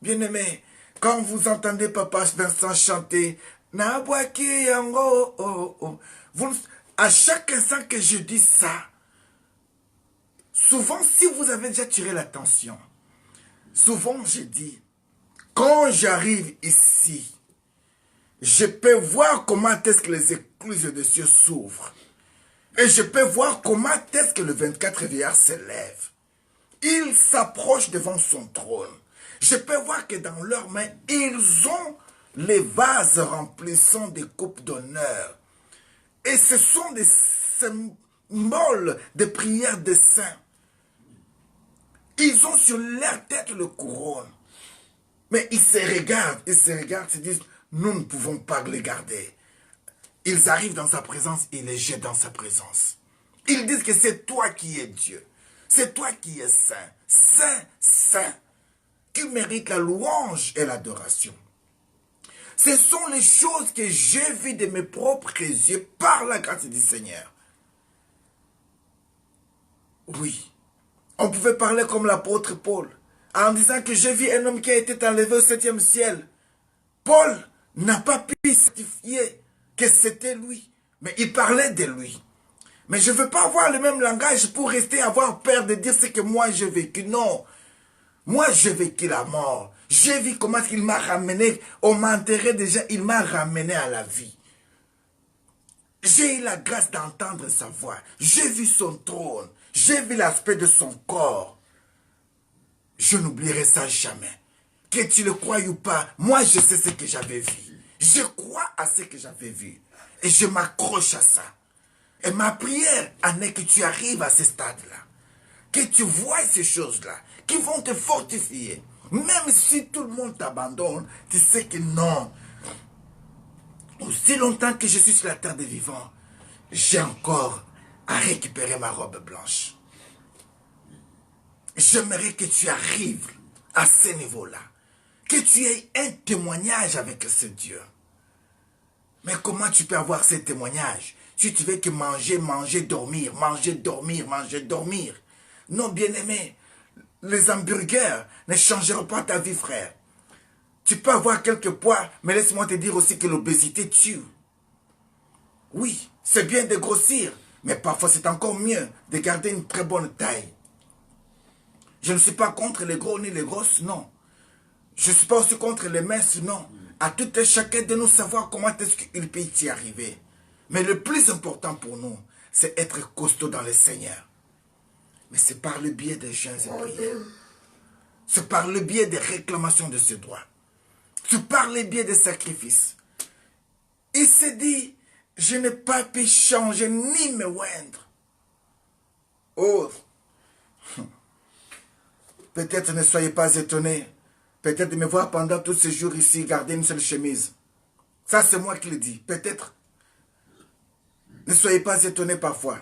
Bien-aimé, quand vous entendez Papa Vincent chanter, Nabwaki yango, oh, oh, à chaque instant que je dis ça, souvent, si vous avez déjà tiré l'attention, souvent je dis, quand j'arrive ici, je peux voir comment est-ce que les écluses des cieux s'ouvrent. Et je peux voir comment est-ce que le 24 vieillard se lève. Il s'approche devant son trône. Je peux voir que dans leurs mains, ils ont les vases remplissant des coupes d'honneur. Et ce sont des symboles de prière des saints. Ils ont sur leur tête le couronne. Mais ils se regardent, ils se disent, nous ne pouvons pas les garder. Ils arrivent dans sa présence, ils les jettent dans sa présence. Ils disent que c'est toi qui es Dieu. C'est toi qui es saint. Saint, saint. Qui mérite la louange et l'adoration. Ce sont les choses que j'ai vues de mes propres yeux par la grâce du Seigneur. Oui. On pouvait parler comme l'apôtre Paul, en disant que j'ai vu un homme qui a été enlevé au 7e ciel. Paul n'a pas pu certifier que c'était lui, mais il parlait de lui. Mais je ne veux pas avoir le même langage pour rester avoir peur de dire ce que moi j'ai vécu. Non, moi j'ai vécu la mort. J'ai vu comment il m'a ramené, on m'a enterré déjà, il m'a ramené à la vie. J'ai eu la grâce d'entendre sa voix. J'ai vu son trône. J'ai vu l'aspect de son corps. Je n'oublierai ça jamais. Que tu le crois ou pas, moi je sais ce que j'avais vu. Je crois à ce que j'avais vu. Et je m'accroche à ça. Et ma prière en est que tu arrives à ce stade-là. Que tu vois ces choses-là, qui vont te fortifier. Même si tout le monde t'abandonne, tu sais que non. Aussi longtemps que je suis sur la terre des vivants, j'ai encore à récupérer ma robe blanche. J'aimerais que tu arrives à ce niveau-là. Que tu aies un témoignage avec ce Dieu. Mais comment tu peux avoir ce témoignage si tu veux que manger, manger, dormir, manger, dormir, manger, dormir? Non, bien-aimé, les hamburgers ne changeront pas ta vie, frère. Tu peux avoir quelques poids, mais laisse-moi te dire aussi que l'obésité tue. Oui, c'est bien de grossir, mais parfois c'est encore mieux de garder une très bonne taille. Je ne suis pas contre les gros ni les grosses, non. Je ne suis pas aussi contre les minces, non. À tout et chacun de nous savoir comment est-ce qu'il peut y arriver. Mais le plus important pour nous, c'est être costaud dans le Seigneur. Mais c'est par le biais des jeûnes et prières. C'est par le biais des réclamations de ce droit. C'est par le biais des sacrifices. Il s'est dit, je n'ai pas pu changer ni me oindre. Oh, peut-être ne soyez pas étonnés. Peut-être de me voir pendant tous ces jours ici garder une seule chemise. Ça, c'est moi qui le dis. Peut-être. Ne soyez pas étonnés parfois.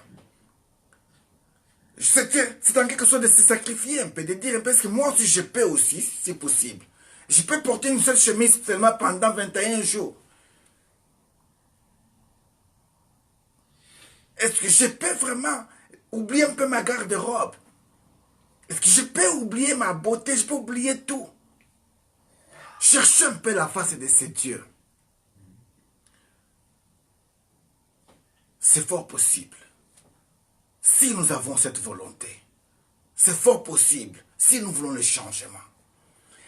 C'est en quelque sorte de se sacrifier un peu, de dire un peu, parce que moi aussi je peux aussi, si possible. Je peux porter une seule chemise seulement pendant 21 jours. Est-ce que je peux vraiment oublier un peu ma garde-robe? Est-ce que je peux oublier ma beauté? Je peux oublier tout. Chercher un peu la face de ces dieux. C'est fort possible. Si nous avons cette volonté, c'est fort possible si nous voulons le changement.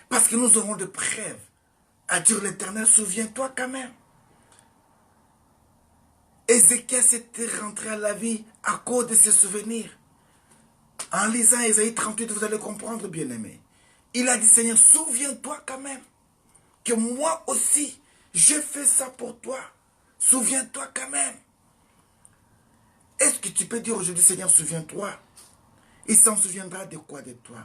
Parce que nous aurons de preuves. À dire l'Éternel, souviens-toi quand même. Ézéchias était rentré à la vie à cause de ses souvenirs. En lisant Ésaïe 38, vous allez comprendre, bien-aimé. Il a dit, Seigneur, souviens-toi quand même que moi aussi, je fais ça pour toi. Souviens-toi quand même. Est-ce que tu peux dire aujourd'hui, Seigneur, souviens-toi? Il s'en souviendra de quoi de toi?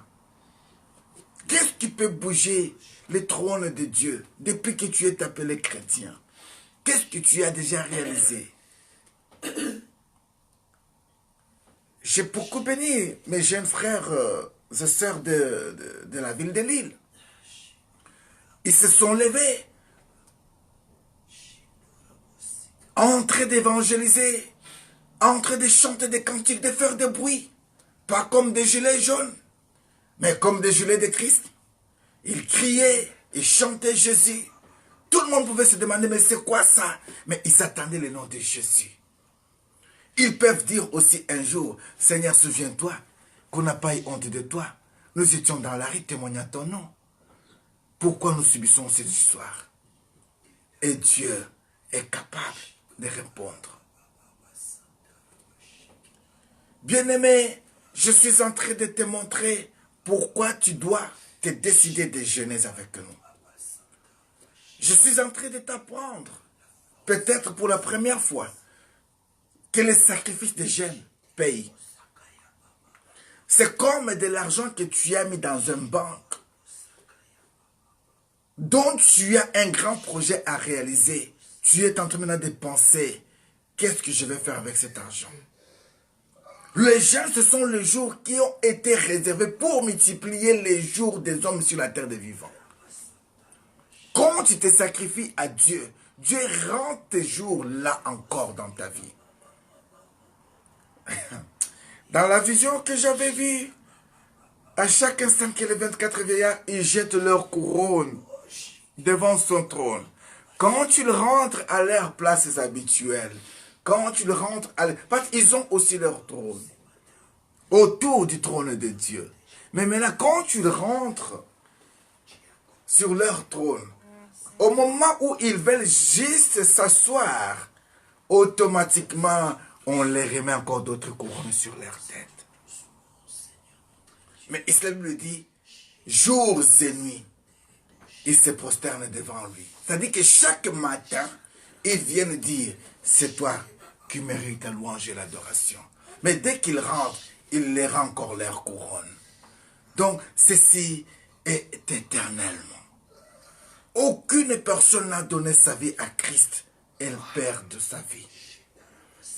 Qu'est-ce qui peut bouger le trône de Dieu depuis que tu es appelé chrétien? Qu'est-ce que tu as déjà réalisé? J'ai beaucoup béni mes jeunes frères et sœurs de la ville de Lille. Ils se sont levés en train d'évangéliser, en train de chanter des cantiques, de faire des bruits. Pas comme des gilets jaunes, mais comme des gilets de Christ. Ils criaient, ils chantaient Jésus. Tout le monde pouvait se demander, mais c'est quoi ça? Mais ils s'attendaient le nom de Jésus. Ils peuvent dire aussi un jour, Seigneur, souviens-toi qu'on n'a pas eu honte de toi. Nous étions dans la rue témoignant ton nom. Pourquoi nous subissons cette histoire? Et Dieu est capable de répondre. Bien-aimé, je suis en train de te montrer pourquoi tu dois te décider de jeûner avec nous. Je suis en train de t'apprendre, peut-être pour la première fois, que le sacrifice de jeûne paye. C'est comme de l'argent que tu as mis dans une banque, dont tu as un grand projet à réaliser. Tu es en train maintenant de penser, qu'est-ce que je vais faire avec cet argent? Les jeûnes, ce sont les jours qui ont été réservés pour multiplier les jours des hommes sur la terre des vivants. Quand tu te sacrifies à Dieu, Dieu rend tes jours là encore dans ta vie. Dans la vision que j'avais vue, à chaque instant que les 24 vieillards, ils jettent leur couronne devant son trône. Quand ils rentrent à leurs places habituelles, quand ils rentrent à... Parce qu'ils ont aussi leur trône, autour du trône de Dieu. Mais maintenant, quand ils rentrent sur leur trône, au moment où ils veulent juste s'asseoir, automatiquement, on les remet encore d'autres couronnes sur leur tête. Mais Islam le dit, jours et nuits, ils se prosternent devant lui. C'est-à-dire que chaque matin, ils viennent dire, c'est toi qui mérites la louange et l'adoration. Mais dès qu'ils rentrent, il leur rend encore leur couronne. Donc, ceci est éternellement. Aucune personne n'a donné sa vie à Christ. Elle perd de sa vie.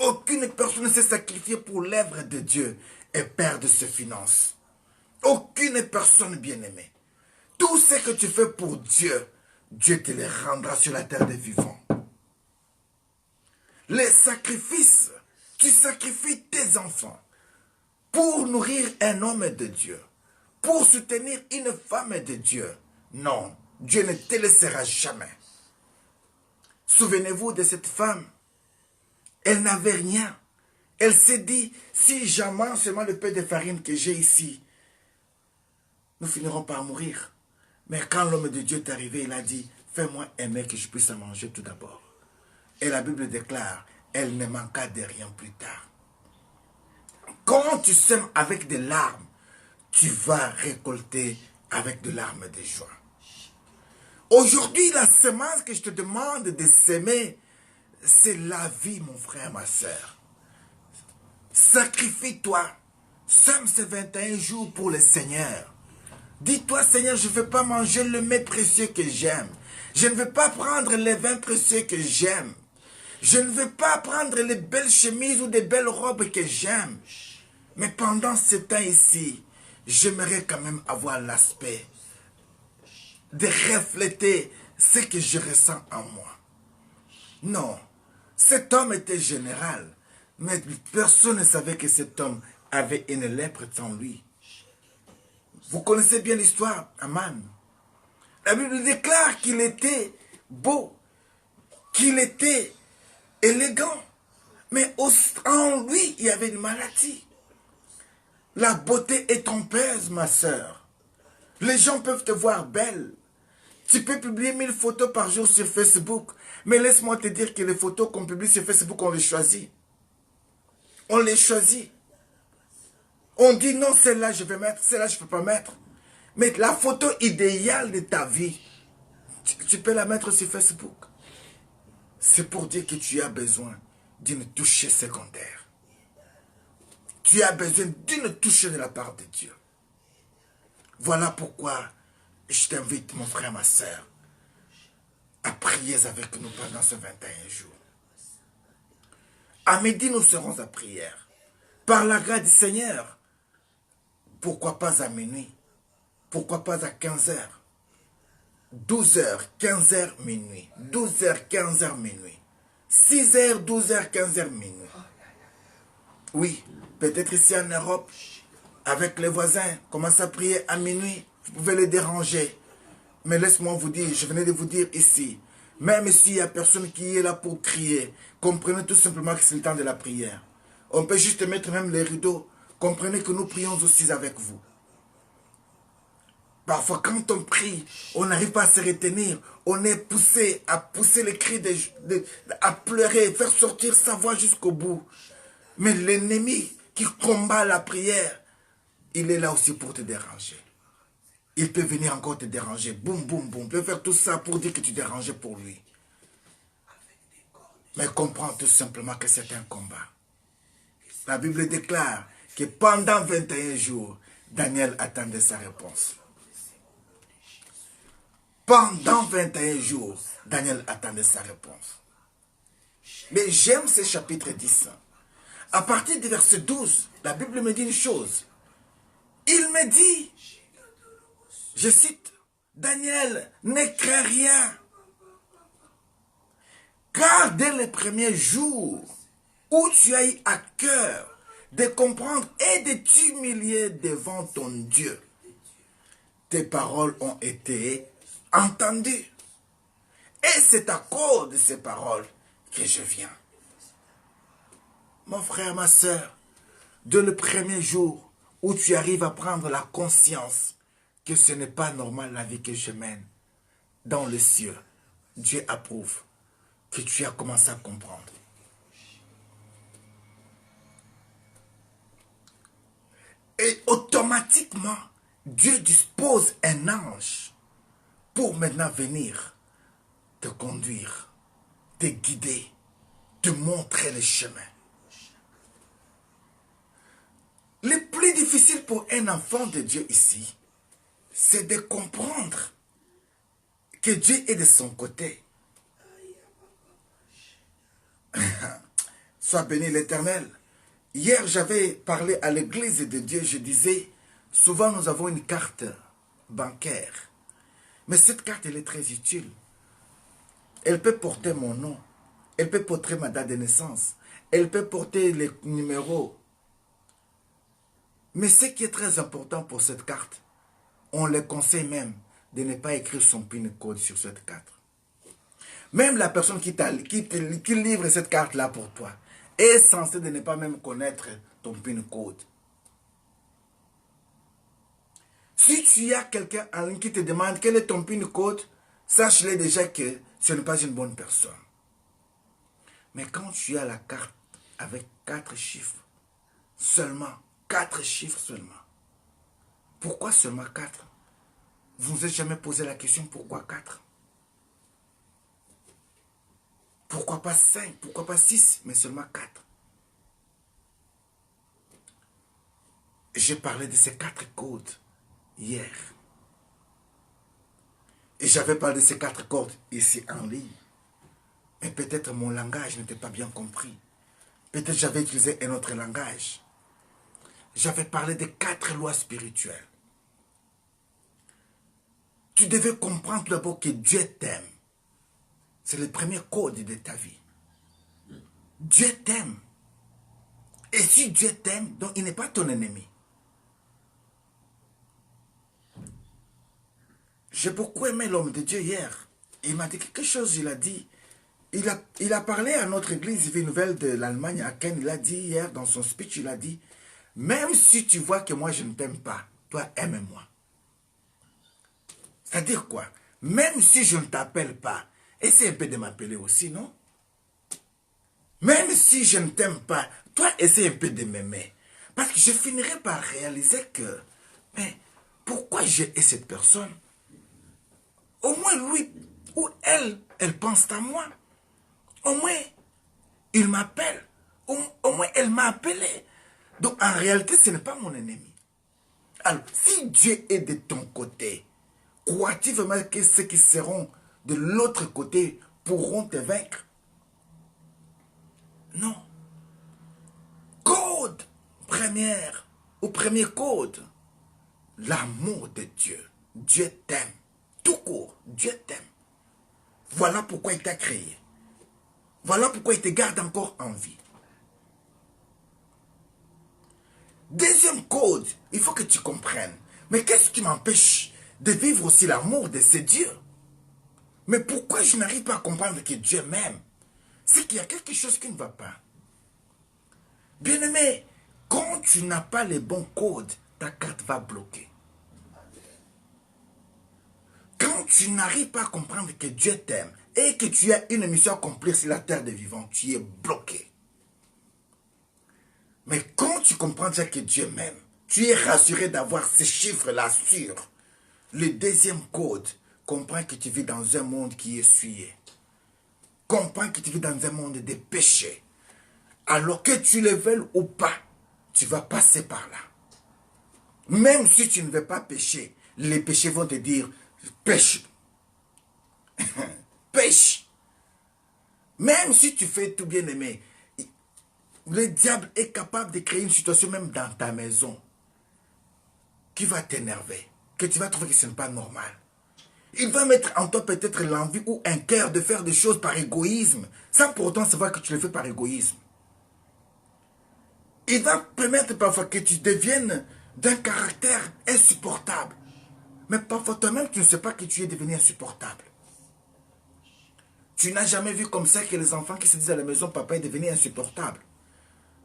Aucune personne ne s'est sacrifiée pour l'œuvre de Dieu et perd de ses finances. Aucune personne bien-aimée. Tout ce que tu fais pour Dieu, Dieu te le rendra sur la terre des vivants. Les sacrifices, tu sacrifies tes enfants pour nourrir un homme de Dieu, pour soutenir une femme de Dieu. Non, Dieu ne te laissera jamais. Souvenez-vous de cette femme. Elle n'avait rien. Elle s'est dit, si j'amène seulement le peu de farine que j'ai ici, nous finirons par mourir. Mais quand l'homme de Dieu est arrivé, il a dit, fais-moi aimer que je puisse en manger tout d'abord. Et la Bible déclare, elle ne manqua de rien plus tard. Quand tu sèmes avec des larmes, tu vas récolter avec des larmes de joie. Aujourd'hui, la semence que je te demande de s'aimer, c'est la vie, mon frère, ma soeur. Sacrifie-toi. Sème ces 21 jours pour le Seigneur. Dis-toi, Seigneur, je ne veux pas manger le mets précieux que j'aime. Je ne veux pas prendre les vins précieux que j'aime. Je ne veux pas prendre les belles chemises ou des belles robes que j'aime. Mais pendant ce temps ici, j'aimerais quand même avoir l'aspect de refléter ce que je ressens en moi. Non, cet homme était général, mais personne ne savait que cet homme avait une lèpre en lui. Vous connaissez bien l'histoire, Aman. La Bible déclare qu'il était beau, qu'il était élégant, mais en lui, il y avait une maladie. La beauté est trompeuse, ma soeur. Les gens peuvent te voir belle. Tu peux publier 1000 photos par jour sur Facebook. Mais laisse-moi te dire que les photos qu'on publie sur Facebook, on les choisit. On les choisit. On dit non, celle-là je vais mettre, celle-là je ne peux pas mettre. Mais la photo idéale de ta vie, tu peux la mettre sur Facebook. C'est pour dire que tu as besoin d'une touche secondaire. Tu as besoin d'une touche de la part de Dieu. Voilà pourquoi je t'invite, mon frère, ma soeur, à prier avec nous pendant ce 21 jours. À midi, nous serons à prière. Par la grâce du Seigneur. Pourquoi pas à minuit? Pourquoi pas à 15 heures? 12 heures, 15 heures, minuit. 12 heures, 15 heures, minuit. 6 heures, 12 heures, 15 heures, minuit. Oui, peut-être ici en Europe, avec les voisins, commencez à prier à minuit, vous pouvez les déranger. Mais laisse-moi vous dire, je venais de vous dire ici, même s'il n'y a personne qui est là pour crier, comprenez tout simplement que c'est le temps de la prière. On peut juste mettre même les rideaux. Comprenez que nous prions aussi avec vous. Parfois, quand on prie, on n'arrive pas à se retenir. On est poussé à pousser les cris, à pleurer, faire sortir sa voix jusqu'au bout. Mais l'ennemi qui combat la prière, il est là aussi pour te déranger. Il peut venir encore te déranger. Boum, boum, boum. Il peut faire tout ça pour dire que tu dérangeais pour lui. Mais comprends tout simplement que c'est un combat. La Bible déclare que pendant 21 jours, Daniel attendait sa réponse. Pendant 21 jours, Daniel attendait sa réponse. Mais j'aime ce chapitre 10. À partir du verset 12, la Bible me dit une chose. Il me dit, je cite, Daniel, ne crains rien. Car dès les premiers jours où tu as eu à cœur de comprendre et de t'humilier devant ton Dieu, tes paroles ont été entendues. Et c'est à cause de ces paroles que je viens. Mon frère, ma soeur, dès le premier jour où tu arrives à prendre la conscience que ce n'est pas normal la vie que je mène dans le ciel, Dieu approuve que tu as commencé à comprendre. Et automatiquement, Dieu dispose un ange pour maintenant venir te conduire, te guider, te montrer le chemin. Le plus difficile pour un enfant de Dieu ici, c'est de comprendre que Dieu est de son côté. Sois béni l'Éternel. Hier, j'avais parlé à l'église de Dieu, je disais, souvent nous avons une carte bancaire. Mais cette carte, elle est très utile. Elle peut porter mon nom. Elle peut porter ma date de naissance. Elle peut porter les numéros. Mais ce qui est très important pour cette carte, on le conseille même de ne pas écrire son PIN code sur cette carte. Même la personne qui livre cette carte-là pour toi est censée de ne pas même connaître ton PIN code. Si tu as quelqu'un en ligne qui te demande quel est ton PIN code, sache-le déjà que ce n'est pas une bonne personne. Mais quand tu as la carte avec 4 chiffres, seulement 4 chiffres seulement, pourquoi seulement 4? Vous ne vous êtes jamais posé la question pourquoi 4? Pourquoi pas 5? Pourquoi pas 6? Mais seulement 4. J'ai parlé de ces 4 codes hier. Et j'avais parlé de ces 4 codes ici en ligne. Mais peut-être mon langage n'était pas bien compris. Peut-être j'avais utilisé un autre langage. J'avais parlé de 4 lois spirituelles. Tu devais comprendre d'abord que Dieu t'aime. C'est le premier code de ta vie. Dieu t'aime. Et si Dieu t'aime, donc il n'est pas ton ennemi. J'ai beaucoup aimé l'homme de Dieu hier. Il m'a dit quelque chose, il a dit. Il a parlé à notre église Vie Nouvelle de l'Allemagne, à Ken. Il a dit hier dans son speech, il a dit, même si tu vois que moi je ne t'aime pas, toi aime-moi. C'est-à-dire quoi? Même si je ne t'appelle pas, essaie un peu de m'appeler aussi, non? Même si je ne t'aime pas, toi essaie un peu de m'aimer. Parce que je finirai par réaliser que, mais pourquoi j'ai cette personne? Au moins lui ou elle pense à moi. Au moins, il m'appelle. Au moins, elle m'a appelé. Donc, en réalité, ce n'est pas mon ennemi. Alors, si Dieu est de ton côté, crois-tu vraiment que ceux qui seront de l'autre côté pourront te vaincre? Non. Code première ou premier code, l'amour de Dieu. Dieu t'aime. Tout court, Dieu t'aime. Voilà pourquoi il t'a créé. Voilà pourquoi il te garde encore en vie. Deuxième code, il faut que tu comprennes. Mais qu'est-ce qui m'empêche de vivre aussi l'amour de ce Dieu? Mais pourquoi je n'arrive pas à comprendre que Dieu m'aime? C'est qu'il y a quelque chose qui ne va pas. Bien-aimé, quand tu n'as pas les bons codes, ta carte va bloquer. Quand tu n'arrives pas à comprendre que Dieu t'aime et que tu as une mission à accomplir sur la terre des vivants, tu es bloqué. Mais quand tu comprends déjà que Dieu m'aime, tu es rassuré d'avoir ces chiffres-là sûrs. Le deuxième code, comprends que tu vis dans un monde qui est souillé. Comprends que tu vis dans un monde de péché. Alors que tu le veuilles ou pas, tu vas passer par là. Même si tu ne veux pas pécher, les péchés vont te dire, pêche. Pêche. Même si tu fais tout bien aimé, le diable est capable de créer une situation même dans ta maison qui va t'énerver, que tu vas trouver que ce n'est pas normal. Il va mettre en toi peut-être l'envie ou un cœur de faire des choses par égoïsme, sans pour autant savoir que tu le fais par égoïsme. Il va permettre parfois que tu deviennes d'un caractère insupportable. Mais parfois toi-même, tu ne sais pas que tu es devenu insupportable. Tu n'as jamais vu comme ça que les enfants qui se disent à la maison, papa est devenu insupportable.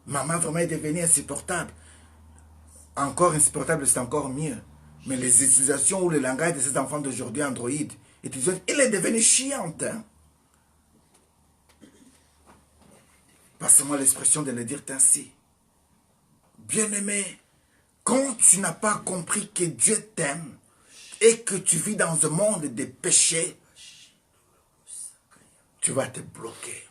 Maman vraiment est devenue insupportable. Encore insupportable, c'est encore mieux. Mais les utilisations ou le langage de ces enfants d'aujourd'hui, Android, il est devenu chiante. Hein? Passe-moi l'expression de le dire ainsi. Bien-aimé, quand tu n'as pas compris que Dieu t'aime et que tu vis dans un monde de péché, tu vas te bloquer.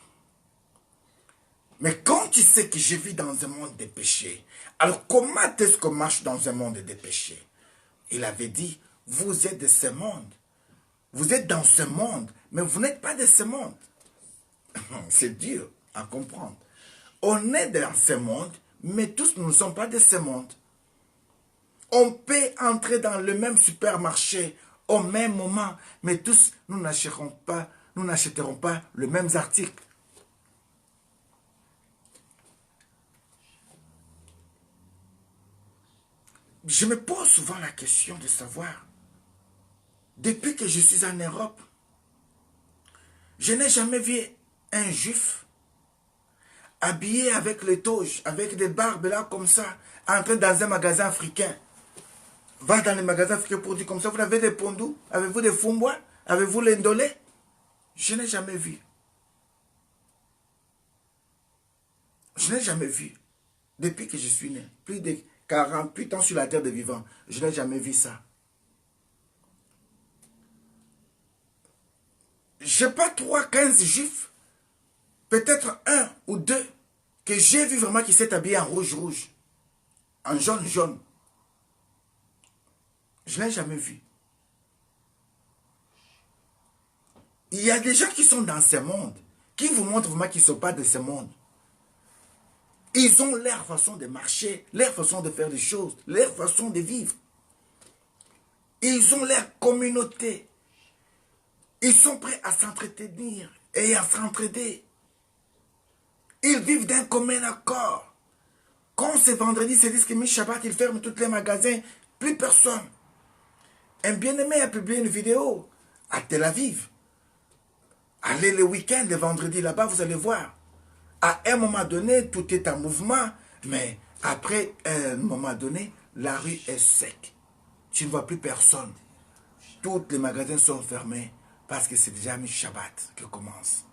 Mais quand tu sais que je vis dans un monde de péché, alors comment est-ce qu'on marche dans un monde de péché? Il avait dit, vous êtes de ce monde. Vous êtes dans ce monde, mais vous n'êtes pas de ce monde. C'est dur à comprendre. On est dans ce monde, mais tous nous ne sommes pas de ce monde. On peut entrer dans le même supermarché au même moment, mais tous nous n'achèterons pas les mêmes articles. Je me pose souvent la question de savoir, depuis que je suis en Europe, je n'ai jamais vu un juif habillé avec les toges, avec des barbes là comme ça, entrer dans un magasin africain. Va dans les magasins africains pour dire comme ça, vous avez des pondous, avez-vous des fumbois, avez-vous les ndolés? Je n'ai jamais vu. Je n'ai jamais vu. Depuis que je suis né, plus de 48 ans sur la terre des vivants, je n'ai jamais vu ça. Je n'ai pas 15 juifs, peut-être un ou deux, que j'ai vu vraiment qui s'est habillé en rouge, en jaune. Je ne l'ai jamais vu. Il y a des gens qui sont dans ce monde, qui vous montrent vraiment qu'ils ne sont pas de ce monde. Ils ont leur façon de marcher, leur façon de faire des choses, leur façon de vivre. Ils ont leur communauté. Ils sont prêts à s'entretenir et à s'entraider. Ils vivent d'un commun accord. Quand c'est vendredi, c'est dit que Shabbat, ils ferment tous les magasins, plus personne. Un bien-aimé a publié une vidéo à Tel Aviv. Allez le week-end, le vendredi là-bas, vous allez voir. À un moment donné, tout est en mouvement, mais après un moment donné, la rue est sec. Tu ne vois plus personne. Tous les magasins sont fermés parce que c'est déjà mi Shabbat qui commence.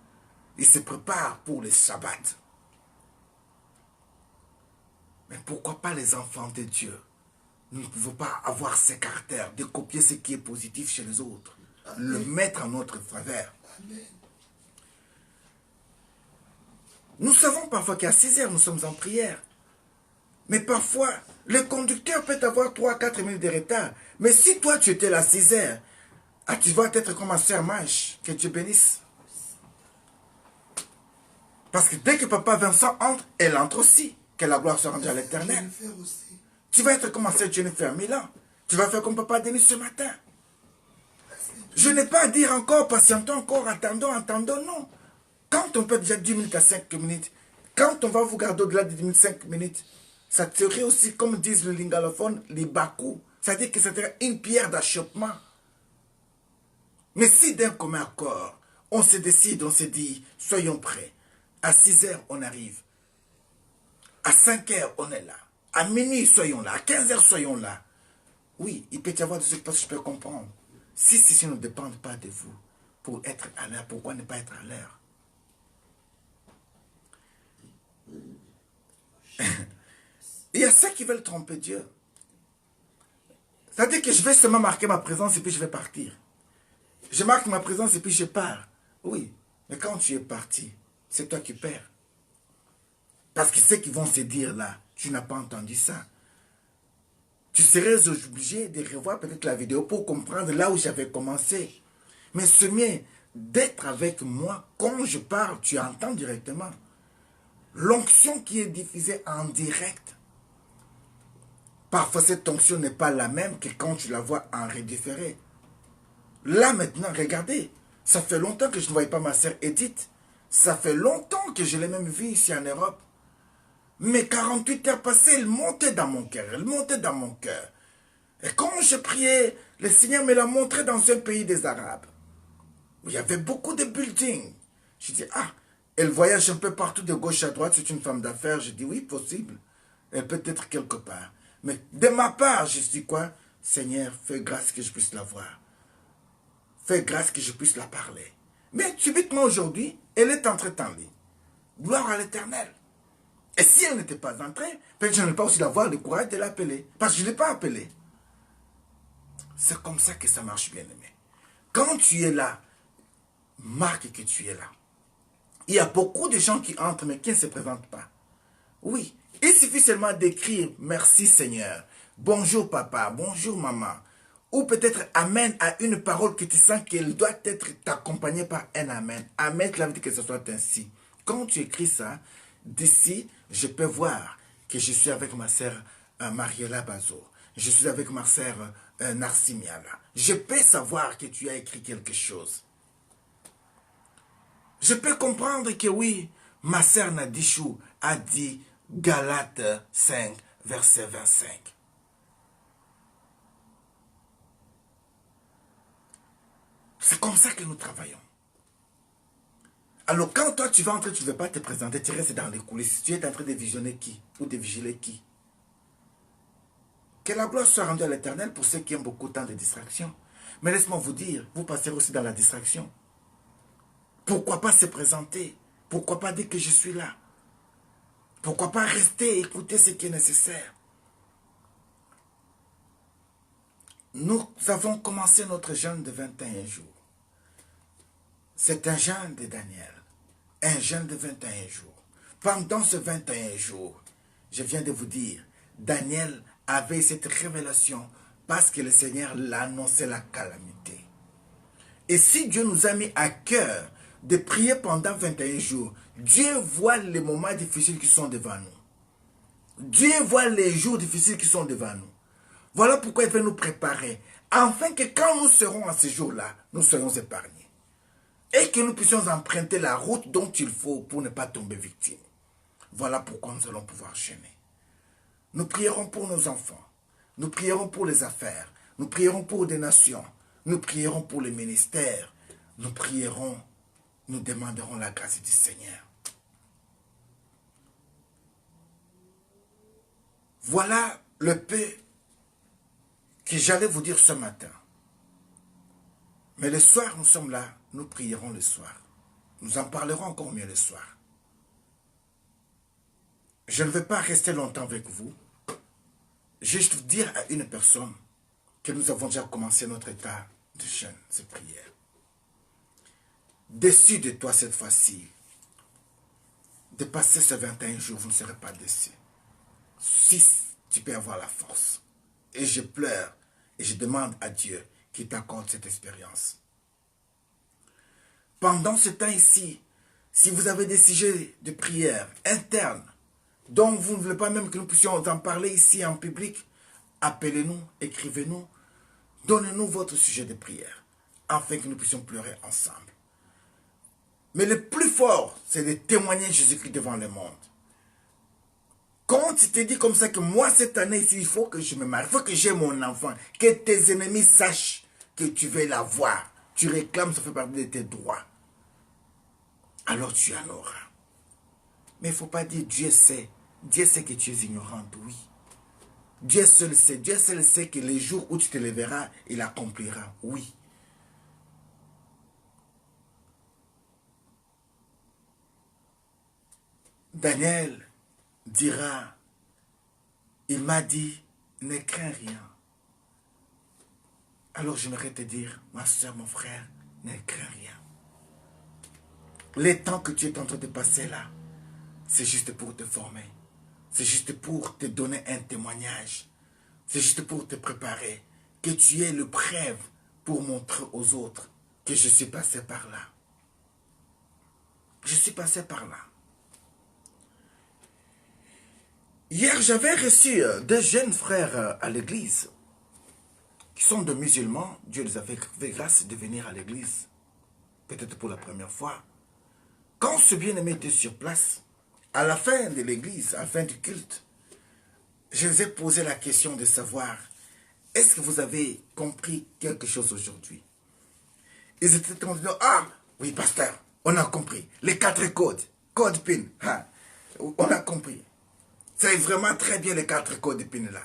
Ils se préparent pour le Shabbat. Mais pourquoi pas les enfants de Dieu? Nous ne pouvons pas avoir ces caractères, de copier ce qui est positif chez les autres, le mettre en notre faveur. Nous savons parfois qu'à 6 heures, nous sommes en prière. Mais parfois, le conducteur peut avoir 3 à 4 minutes de retard. Mais si toi, tu étais là à 6 heures, tu vas être comme ma sœur Mage, que Dieu bénisse. Parce que dès que papa Vincent entre, elle entre aussi. Que la gloire soit rendue à l'Éternel. Tu vas être comme ancêtre Jennifer Milan. Tu vas faire comme Papa Denis ce matin. Je n'ai pas à dire encore, patientons encore, attendons, non. Quand on peut déjà 10 minutes à 5 minutes, quand on va vous garder au-delà de 10 minutes, 5 minutes, ça serait aussi, comme disent le lingalophone, les bakou. C'est-à-dire que c'était une pierre d'achoppement. Mais si d'un commun accord, on se décide, on se dit, soyons prêts. À 6 heures, on arrive. À 5 heures, on est là. À minuit, soyons là. À 15 heures, soyons là. Oui, il peut y avoir des choses que je peux comprendre. Si ceci ne dépend pas de vous, pour être à l'heure, pourquoi ne pas être à l'heure? Il y a ceux qui veulent tromper Dieu. C'est-à-dire que je vais seulement marquer ma présence et puis je vais partir. Je marque ma présence et puis je pars. Oui, mais quand tu es parti, c'est toi qui perds. Parce que ceux qui vont se dire là, tu n'as pas entendu ça. Tu serais obligé de revoir peut-être la vidéo pour comprendre là où j'avais commencé. Mais ce mien, d'être avec moi, quand je parle, tu entends directement. L'onction qui est diffusée en direct, parfois cette onction n'est pas la même que quand tu la vois en redifféré. Là maintenant, regardez, ça fait longtemps que je ne voyais pas ma sœur Edith. Ça fait longtemps que je l'ai même vue ici en Europe. Mais 48 heures passées, elle montait dans mon cœur, elle montait dans mon cœur. Et quand je priais, le Seigneur me l'a montré dans un pays des Arabes. Où il y avait beaucoup de buildings. Je dis, ah, elle voyage un peu partout de gauche à droite, c'est une femme d'affaires. Je dis, oui, possible. Elle peut être quelque part. Mais de ma part, je dis quoi? Seigneur, fais grâce que je puisse la voir. Fais grâce que je puisse la parler. Mais subitement aujourd'hui, elle est entrée en ligne. Gloire à l'Éternel. Et si elle n'était pas entrée, peut-être que je n'ai pas aussi d'avoir le courage de l'appeler. Parce que je ne l'ai pas appelée. C'est comme ça que ça marche, bien aimé. Quand tu es là, marque que tu es là. Il y a beaucoup de gens qui entrent, mais qui ne se présentent pas. Oui, il suffit seulement d'écrire « Merci Seigneur »,« Bonjour papa »,« Bonjour maman ». Ou peut-être « Amen » à une parole que tu sens qu'elle doit être accompagnée par un « Amen ». « Amen », cela veut dire que ce soit ainsi. Quand tu écris ça, d'ici, je peux voir que je suis avec ma sœur Mariela Bazo. Je suis avec ma sœur Narsimiala. Je peux savoir que tu as écrit quelque chose. Je peux comprendre que oui, ma sœur Nadichou a dit Galates 5, verset 25. C'est comme ça que nous travaillons. Alors quand toi tu vas entrer, tu ne veux pas te présenter, tu restes dans les coulisses. Tu es en train de visionner qui? Ou de vigiler qui? Que la gloire soit rendue à l'Éternel pour ceux qui aiment beaucoup de temps de distraction. Mais laisse-moi vous dire, vous passerez aussi dans la distraction. Pourquoi pas se présenter? Pourquoi pas dire que je suis là? Pourquoi pas rester et écouter ce qui est nécessaire? Nous avons commencé notre jeûne de 21 jours. C'est un jeûne de Daniel. Un jeûne de 21 jours. Pendant ce 21 jours, je viens de vous dire, Daniel avait cette révélation parce que le Seigneur l'a annoncé la calamité. Et si Dieu nous a mis à cœur de prier pendant 21 jours, Dieu voit les moments difficiles qui sont devant nous. Dieu voit les jours difficiles qui sont devant nous. Voilà pourquoi il veut nous préparer, afin que quand nous serons à ce jour-là, nous soyons épargnés. Et que nous puissions emprunter la route dont il faut pour ne pas tomber victime. Voilà pourquoi nous allons pouvoir jeûner. Nous prierons pour nos enfants. Nous prierons pour les affaires. Nous prierons pour des nations. Nous prierons pour les ministères. Nous prierons, nous demanderons la grâce du Seigneur. Voilà le peu que j'allais vous dire ce matin. Mais le soir, nous sommes là, nous prierons le soir. Nous en parlerons encore mieux le soir. Je ne vais pas rester longtemps avec vous. Juste dire à une personne que nous avons déjà commencé notre état de jeûne, de prière. Déçu de toi cette fois-ci, de passer ce 21 jours, vous ne serez pas déçu. Si tu peux avoir la force. Et je pleure et je demande à Dieu qu'il t'accorde cette expérience. Pendant ce temps ici, si vous avez des sujets de prière internes, Donc, vous ne voulez pas même que nous puissions en parler ici en public? Appelez-nous, écrivez-nous, donnez-nous votre sujet de prière, afin que nous puissions pleurer ensemble. Mais le plus fort, c'est de témoigner Jésus-Christ devant le monde. Quand tu te dis comme ça que moi, cette année ici, il faut que je me marie, il faut que j'ai mon enfant, que tes ennemis sachent que tu veux l'avoir, tu réclames, ça fait partie de tes droits, alors tu en auras. Mais il ne faut pas dire Dieu sait que tu es ignorante, oui. Dieu seul sait que les jours où tu te lèveras, il accomplira, oui. Daniel dira, il m'a dit, ne crains rien. Alors j'aimerais te dire, ma soeur, mon frère, ne crains rien. Les temps que tu es en train de passer là, c'est juste pour te former. C'est juste pour te donner un témoignage. C'est juste pour te préparer. Que tu aies le preuve pour montrer aux autres que je suis passé par là. Je suis passé par là. Hier, j'avais reçu deux jeunes frères à l'église qui sont de musulmans. Dieu les a fait grâce de venir à l'église. Peut-être pour la première fois. Quand ce bien-aimé était sur place, à la fin de l'église, à la fin du culte, je les ai posé la question de savoir, est-ce que vous avez compris quelque chose aujourd'hui? Ils étaient en disant, ah, oui, pasteur, on a compris. Les 4 codes, code PIN, hein, on a compris. C'est vraiment très bien les 4 codes PIN là.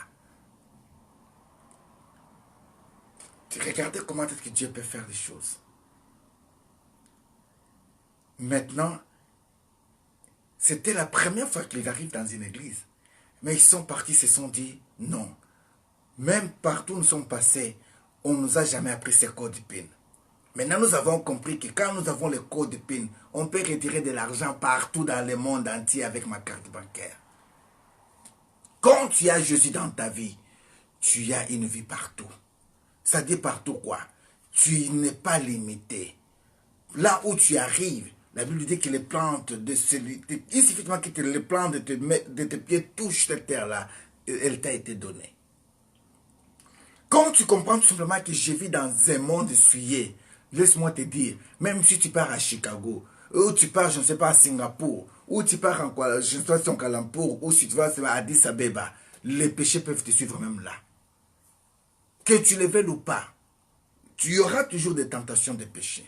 Regardez comment est-ce que Dieu peut faire les choses. Maintenant, c'était la première fois qu'ils arrivent dans une église. Mais ils sont partis, se sont dit, non. Même partout où nous sommes passés, on ne nous a jamais appris ces codes PIN. Maintenant, nous avons compris que quand nous avons les codes PIN, on peut retirer de l'argent partout dans le monde entier avec ma carte bancaire. Quand tu as Jésus dans ta vie, tu as une vie partout. Ça dit partout quoi? Tu n'es pas limité. Là où tu arrives, la Bible dit que les plantes de celui... Il suffit que les plantes de tes pieds touchent cette terre-là, elle t'a été donnée. Quand tu comprends tout simplement que je vis dans un monde souillé, laisse-moi te dire, même si tu pars à Chicago, ou tu pars, je ne sais pas, à Singapour, ou tu pars en quoi, je ne sais pas, en Kuala Lumpur, ou si tu vas à Addis Abeba, les péchés peuvent te suivre même là. Que tu les veuilles ou pas, tu auras toujours des tentations de péché.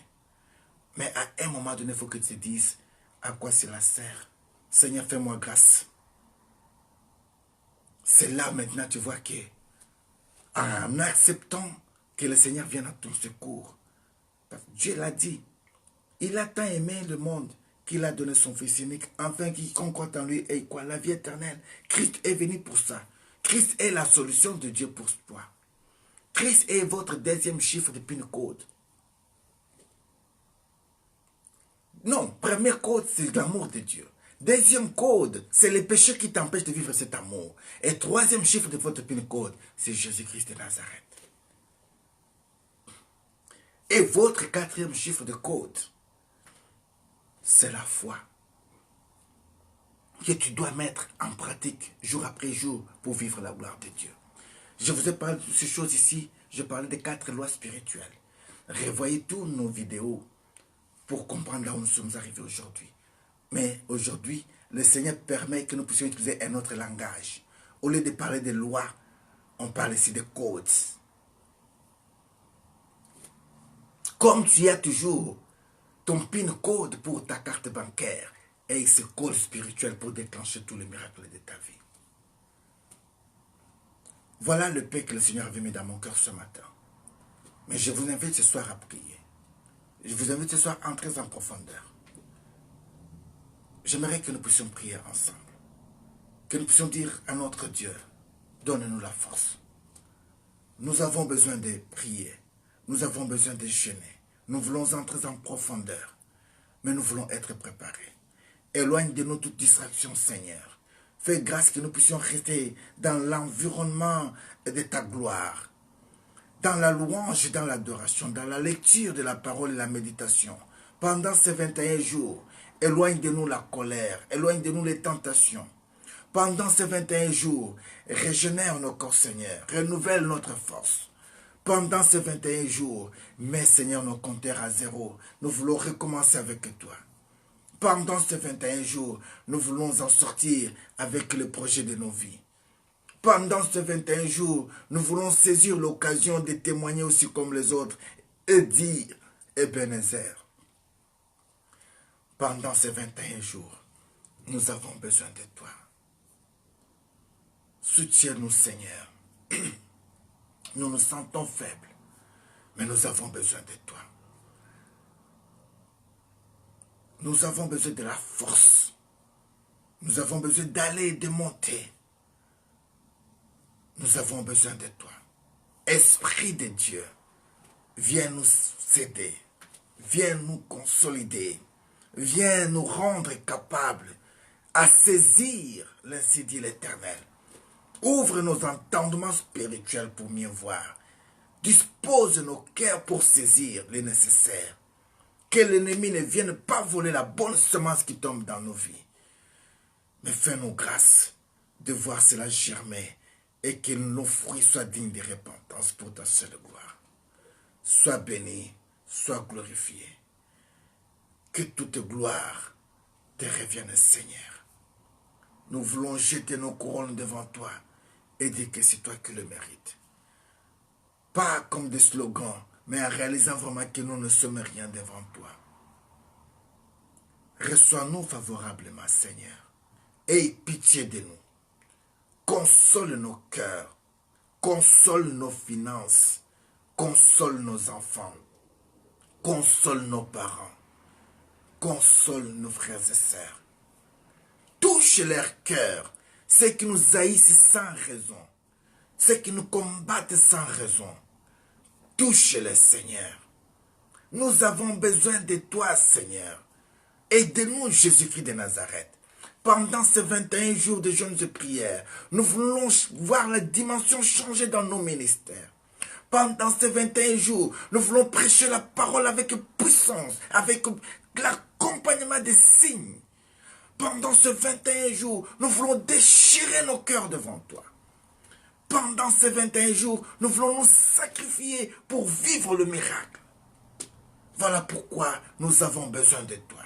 Mais à un moment donné, il faut que tu te dises à quoi cela sert. Seigneur, fais-moi grâce. C'est là maintenant tu vois que, en acceptant que le Seigneur vienne à ton secours, parce que Dieu l'a dit, il a tant aimé le monde qu'il a donné son Fils unique, afin quiconque croit en lui ait quoi? La vie éternelle. Christ est venu pour ça. Christ est la solution de Dieu pour toi. Christ est votre deuxième chiffre de PIN code. Non, premier code, c'est l'amour de Dieu. Deuxième code, c'est les péchés qui t'empêchent de vivre cet amour. Et troisième chiffre de votre PIN code, c'est Jésus-Christ de Nazareth. Et votre quatrième chiffre de code, c'est la foi que tu dois mettre en pratique jour après jour pour vivre la gloire de Dieu. Je vous ai parlé de ces choses ici. Je parlais des 4 lois spirituelles. Revoyez toutes nos vidéos pour comprendre là où nous sommes arrivés aujourd'hui. Mais aujourd'hui, le Seigneur permet que nous puissions utiliser un autre langage. Au lieu de parler de lois, on parle ici de codes. Comme tu as toujours ton PIN code pour ta carte bancaire et ce code spirituel pour déclencher tous les miracles de ta vie. Voilà le paix que le Seigneur avait mis dans mon cœur ce matin. Mais je vous invite ce soir à prier. Je vous invite ce soir à entrer en profondeur. J'aimerais que nous puissions prier ensemble. Que nous puissions dire à notre Dieu, donne-nous la force. Nous avons besoin de prier. Nous avons besoin de jeûner. Nous voulons entrer en profondeur. Mais nous voulons être préparés. Éloigne de nous toute distraction, Seigneur. Fais grâce que nous puissions rester dans l'environnement de ta gloire. Dans la louange et dans l'adoration, dans la lecture de la parole et la méditation. Pendant ces 21 jours, éloigne de nous la colère, éloigne de nous les tentations. Pendant ces 21 jours, régénère nos corps, Seigneur. Renouvelle notre force. Pendant ces 21 jours, mets, Seigneur, nos compteurs à zéro. Nous voulons recommencer avec toi. Pendant ces 21 jours, nous voulons en sortir avec le projet de nos vies. Pendant ces 21 jours, nous voulons saisir l'occasion de témoigner aussi comme les autres et dire Ebenezer. Pendant ces 21 jours, nous avons besoin de toi. Soutiens-nous, Seigneur. Nous nous sentons faibles, mais nous avons besoin de toi. Nous avons besoin de la force. Nous avons besoin d'aller et de monter. Nous avons besoin de toi. Esprit de Dieu, viens nous aider. Viens nous consolider. Viens nous rendre capables à saisir l'ainsi dit l'Éternel. Ouvre nos entendements spirituels pour mieux voir. Dispose nos cœurs pour saisir le nécessaire. Que l'ennemi ne vienne pas voler la bonne semence qui tombe dans nos vies. Mais fais-nous grâce de voir cela germer et que nos fruits soient dignes de repentance pour ta seule gloire. Sois béni, sois glorifié. Que toute gloire te revienne, Seigneur. Nous voulons jeter nos couronnes devant toi et dire que c'est toi qui le mérites. Pas comme des slogans, mais en réalisant vraiment que nous ne sommes rien devant toi. Reçois-nous favorablement, Seigneur. Aie pitié de nous. Console nos cœurs. Console nos finances. Console nos enfants. Console nos parents. Console nos frères et sœurs. Touche leur cœur. Ceux qui nous haïssent sans raison. Ceux qui nous combattent sans raison. Touche-les, Seigneur. Nous avons besoin de toi, Seigneur. Aide-nous, Jésus-Christ de Nazareth. Pendant ces 21 jours de jeûnes et prières, nous voulons voir la dimension changer dans nos ministères. Pendant ces 21 jours, nous voulons prêcher la parole avec puissance, avec l'accompagnement des signes. Pendant ces 21 jours, nous voulons déchirer nos cœurs devant toi. Pendant ces 21 jours, nous voulons nous sacrifier pour vivre le miracle. Voilà pourquoi nous avons besoin de toi.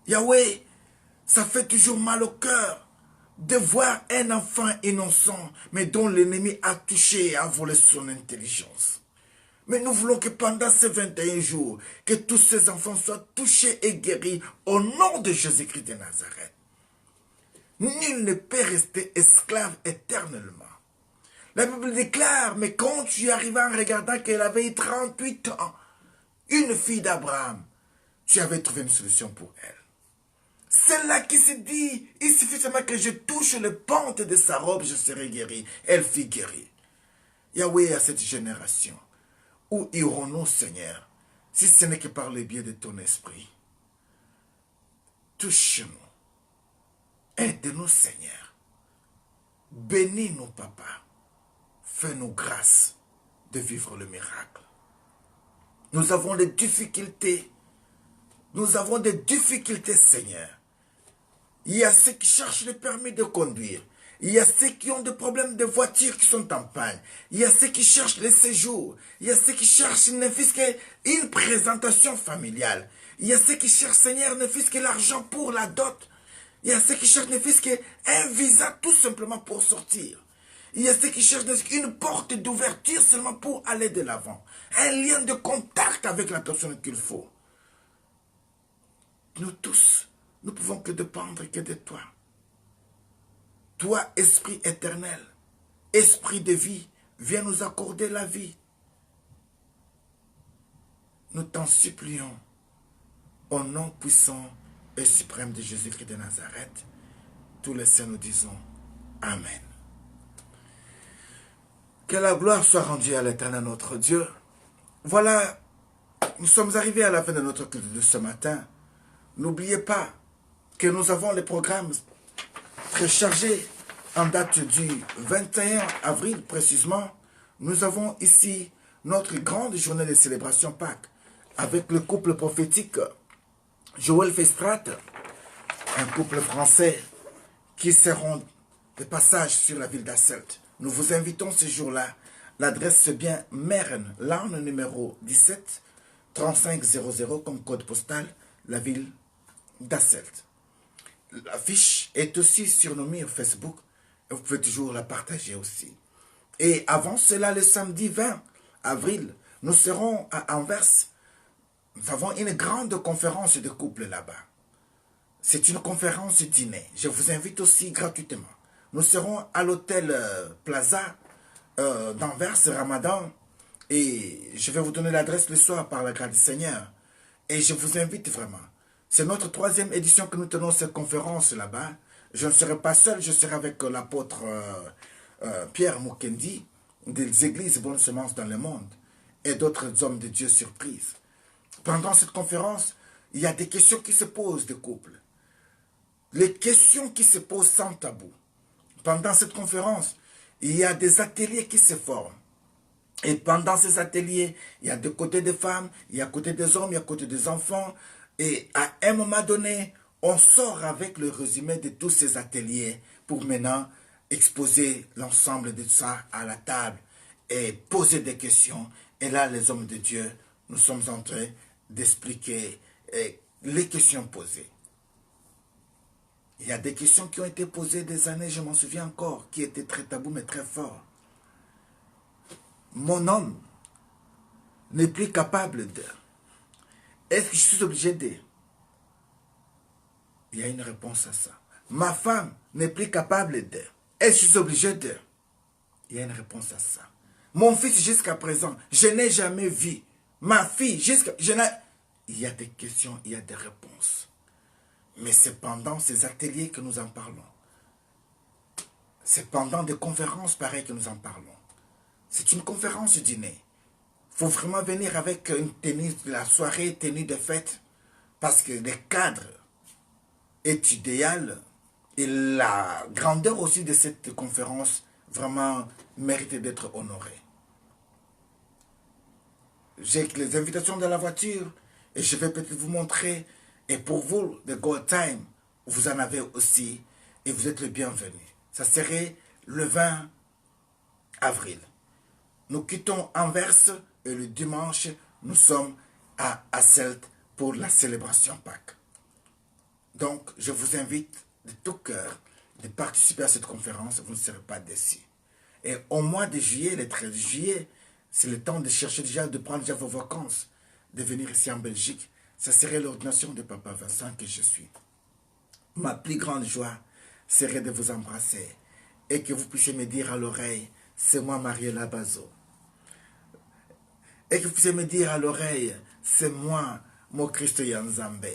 Yahweh, ça fait toujours mal au cœur de voir un enfant innocent, mais dont l'ennemi a touché et a volé son intelligence. Mais nous voulons que pendant ces 21 jours, que tous ces enfants soient touchés et guéris au nom de Jésus-Christ de Nazareth. Nul ne peut rester esclave éternellement. La Bible déclare, mais quand tu arrivas en regardant qu'elle avait eu 38 ans, une fille d'Abraham, tu avais trouvé une solution pour elle. Celle-là qui se dit, il suffit seulement que je touche le pente de sa robe, je serai guéri. Elle fut guérie. Yahweh, à cette génération, où irons-nous, Seigneur, si ce n'est que par le biais de ton esprit? Touche-nous. Aide-nous, Seigneur. Bénis-nous, Papa. Fais-nous grâce de vivre le miracle. Nous avons des difficultés. Nous avons des difficultés, Seigneur. Il y a ceux qui cherchent le permis de conduire. Il y a ceux qui ont des problèmes de voiture qui sont en panne. Il y a ceux qui cherchent les séjours. Il y a ceux qui cherchent ne fût-ce qu'une présentation familiale. Il y a ceux qui cherchent, Seigneur, ne fût-ce que l'argent pour la dot. Il y a ceux qui cherchent ne fût-ce qu'un visa tout simplement pour sortir. Il y a ceux qui cherchent une porte d'ouverture seulement pour aller de l'avant. Un lien de contact avec la personne qu'il faut. Nous tous, nous ne pouvons que dépendre que de toi. Toi, Esprit éternel, Esprit de vie, viens nous accorder la vie. Nous t'en supplions, au nom puissant et suprême de Jésus-Christ de Nazareth. Tous les saints nous disons Amen. Que la gloire soit rendue à l'Éternel notre Dieu. Voilà, nous sommes arrivés à la fin de notre culte de ce matin. N'oubliez pas que nous avons les programmes très chargés en date du 21 avril précisément. Nous avons ici notre grande journée de célébration Pâques avec le couple prophétique Joël Festrat, un couple français qui seront de passage sur la ville d'Asselt. Nous vous invitons ce jour-là. L'adresse c'est bien Meren, Larne numéro 17, 3500 comme code postal, la ville d'Asselt. L'affiche est aussi sur nos murs Facebook et vous pouvez toujours la partager aussi. Et avant cela, le samedi 20 avril, nous serons à Anvers. Nous avons une grande conférence de couple là-bas. C'est une conférence dîner. Je vous invite aussi gratuitement. Nous serons à l'hôtel Plaza d'Anvers, Ramadan. Et je vais vous donner l'adresse le soir par la grâce du Seigneur. Et je vous invite vraiment. C'est notre 3e édition que nous tenons cette conférence là-bas. Je ne serai pas seul, je serai avec l'apôtre Pierre Mukendi des églises Bonne Semence dans le monde et d'autres hommes de Dieu surprises. Pendant cette conférence, il y a des questions qui se posent de couple. Les questions qui se posent sans tabou. Pendant cette conférence, il y a des ateliers qui se forment. Et pendant ces ateliers, il y a de côté des femmes, il y a côté des hommes, il y a côté des enfants. Et à un moment donné, on sort avec le résumé de tous ces ateliers pour maintenant exposer l'ensemble de ça à la table et poser des questions. Et là, les hommes de Dieu, nous sommes en train d'expliquer les questions posées. Il y a des questions qui ont été posées des années, je m'en souviens encore, qui étaient très tabous mais très forts. Mon homme n'est plus capable de. Est-ce que je suis obligé de? Il y a une réponse à ça. Ma femme n'est plus capable de. Est-ce que je suis obligé de? Il y a une réponse à ça. Mon fils jusqu'à présent, je n'ai jamais vu. Ma fille jusqu'à... Il y a des questions, il y a des réponses. Mais c'est pendant ces ateliers que nous en parlons. C'est pendant des conférences pareilles que nous en parlons. C'est une conférence dîner. Il faut vraiment venir avec une tenue, la soirée tenue de fête. Parce que le cadre est idéal. Et la grandeur aussi de cette conférence vraiment mérite d'être honorée. J'ai les invitations dans la voiture et je vais peut-être vous montrer. Et pour vous, le God Time, vous en avez aussi et vous êtes le bienvenu. Ça serait le 20 avril. Nous quittons Anvers et le dimanche, nous sommes à Asselt pour la célébration Pâques. Donc, je vous invite de tout cœur de participer à cette conférence, vous ne serez pas déçus. Et au mois de juillet, le 13 juillet, c'est le temps de chercher déjà, de prendre déjà vos vacances, de venir ici en Belgique. Ça serait l'ordination de Papa Vincent que je suis. Ma plus grande joie serait de vous embrasser et que vous puissiez me dire à l'oreille, c'est moi Mariela Bazo. Et que vous puissiez me dire à l'oreille, c'est moi, mon Christ Yanzambe.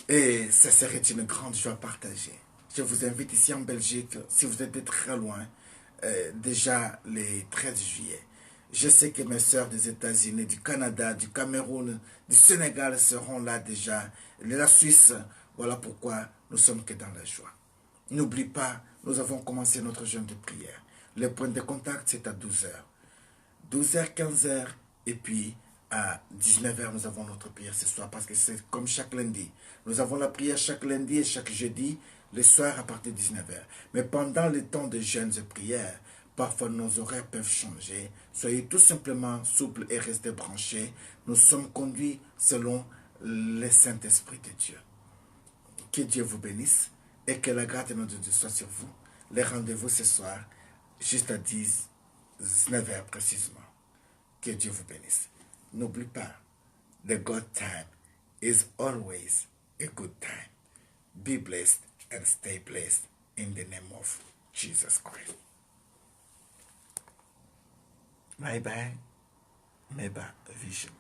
Et ça serait une grande joie partagée. Je vous invite ici en Belgique, si vous êtes de très loin, déjà le 13 juillet. Je sais que mes sœurs des États-Unis, du Canada, du Cameroun, du Sénégal seront là déjà. La Suisse, voilà pourquoi nous sommes que dans la joie. N'oublie pas, nous avons commencé notre jeûne de prière. Le point de contact, c'est à 12h. 12h, 15h, et puis à 19h, nous avons notre prière ce soir, parce que c'est comme chaque lundi. Nous avons la prière chaque lundi et chaque jeudi, le soir à partir de 19h. Mais pendant le temps de jeûne et prière, parfois nos horaires peuvent changer. Soyez tout simplement souples et restez branchés. Nous sommes conduits selon le Saint-Esprit de Dieu. Que Dieu vous bénisse et que la grâce de notre Dieu soit sur vous. Les rendez-vous ce soir, juste à 19h précisément. Que Dieu vous bénisse. N'oublie pas, the God time is always a good time. Be blessed and stay blessed in the name of Jesus Christ. Bye bye. Meba Vision.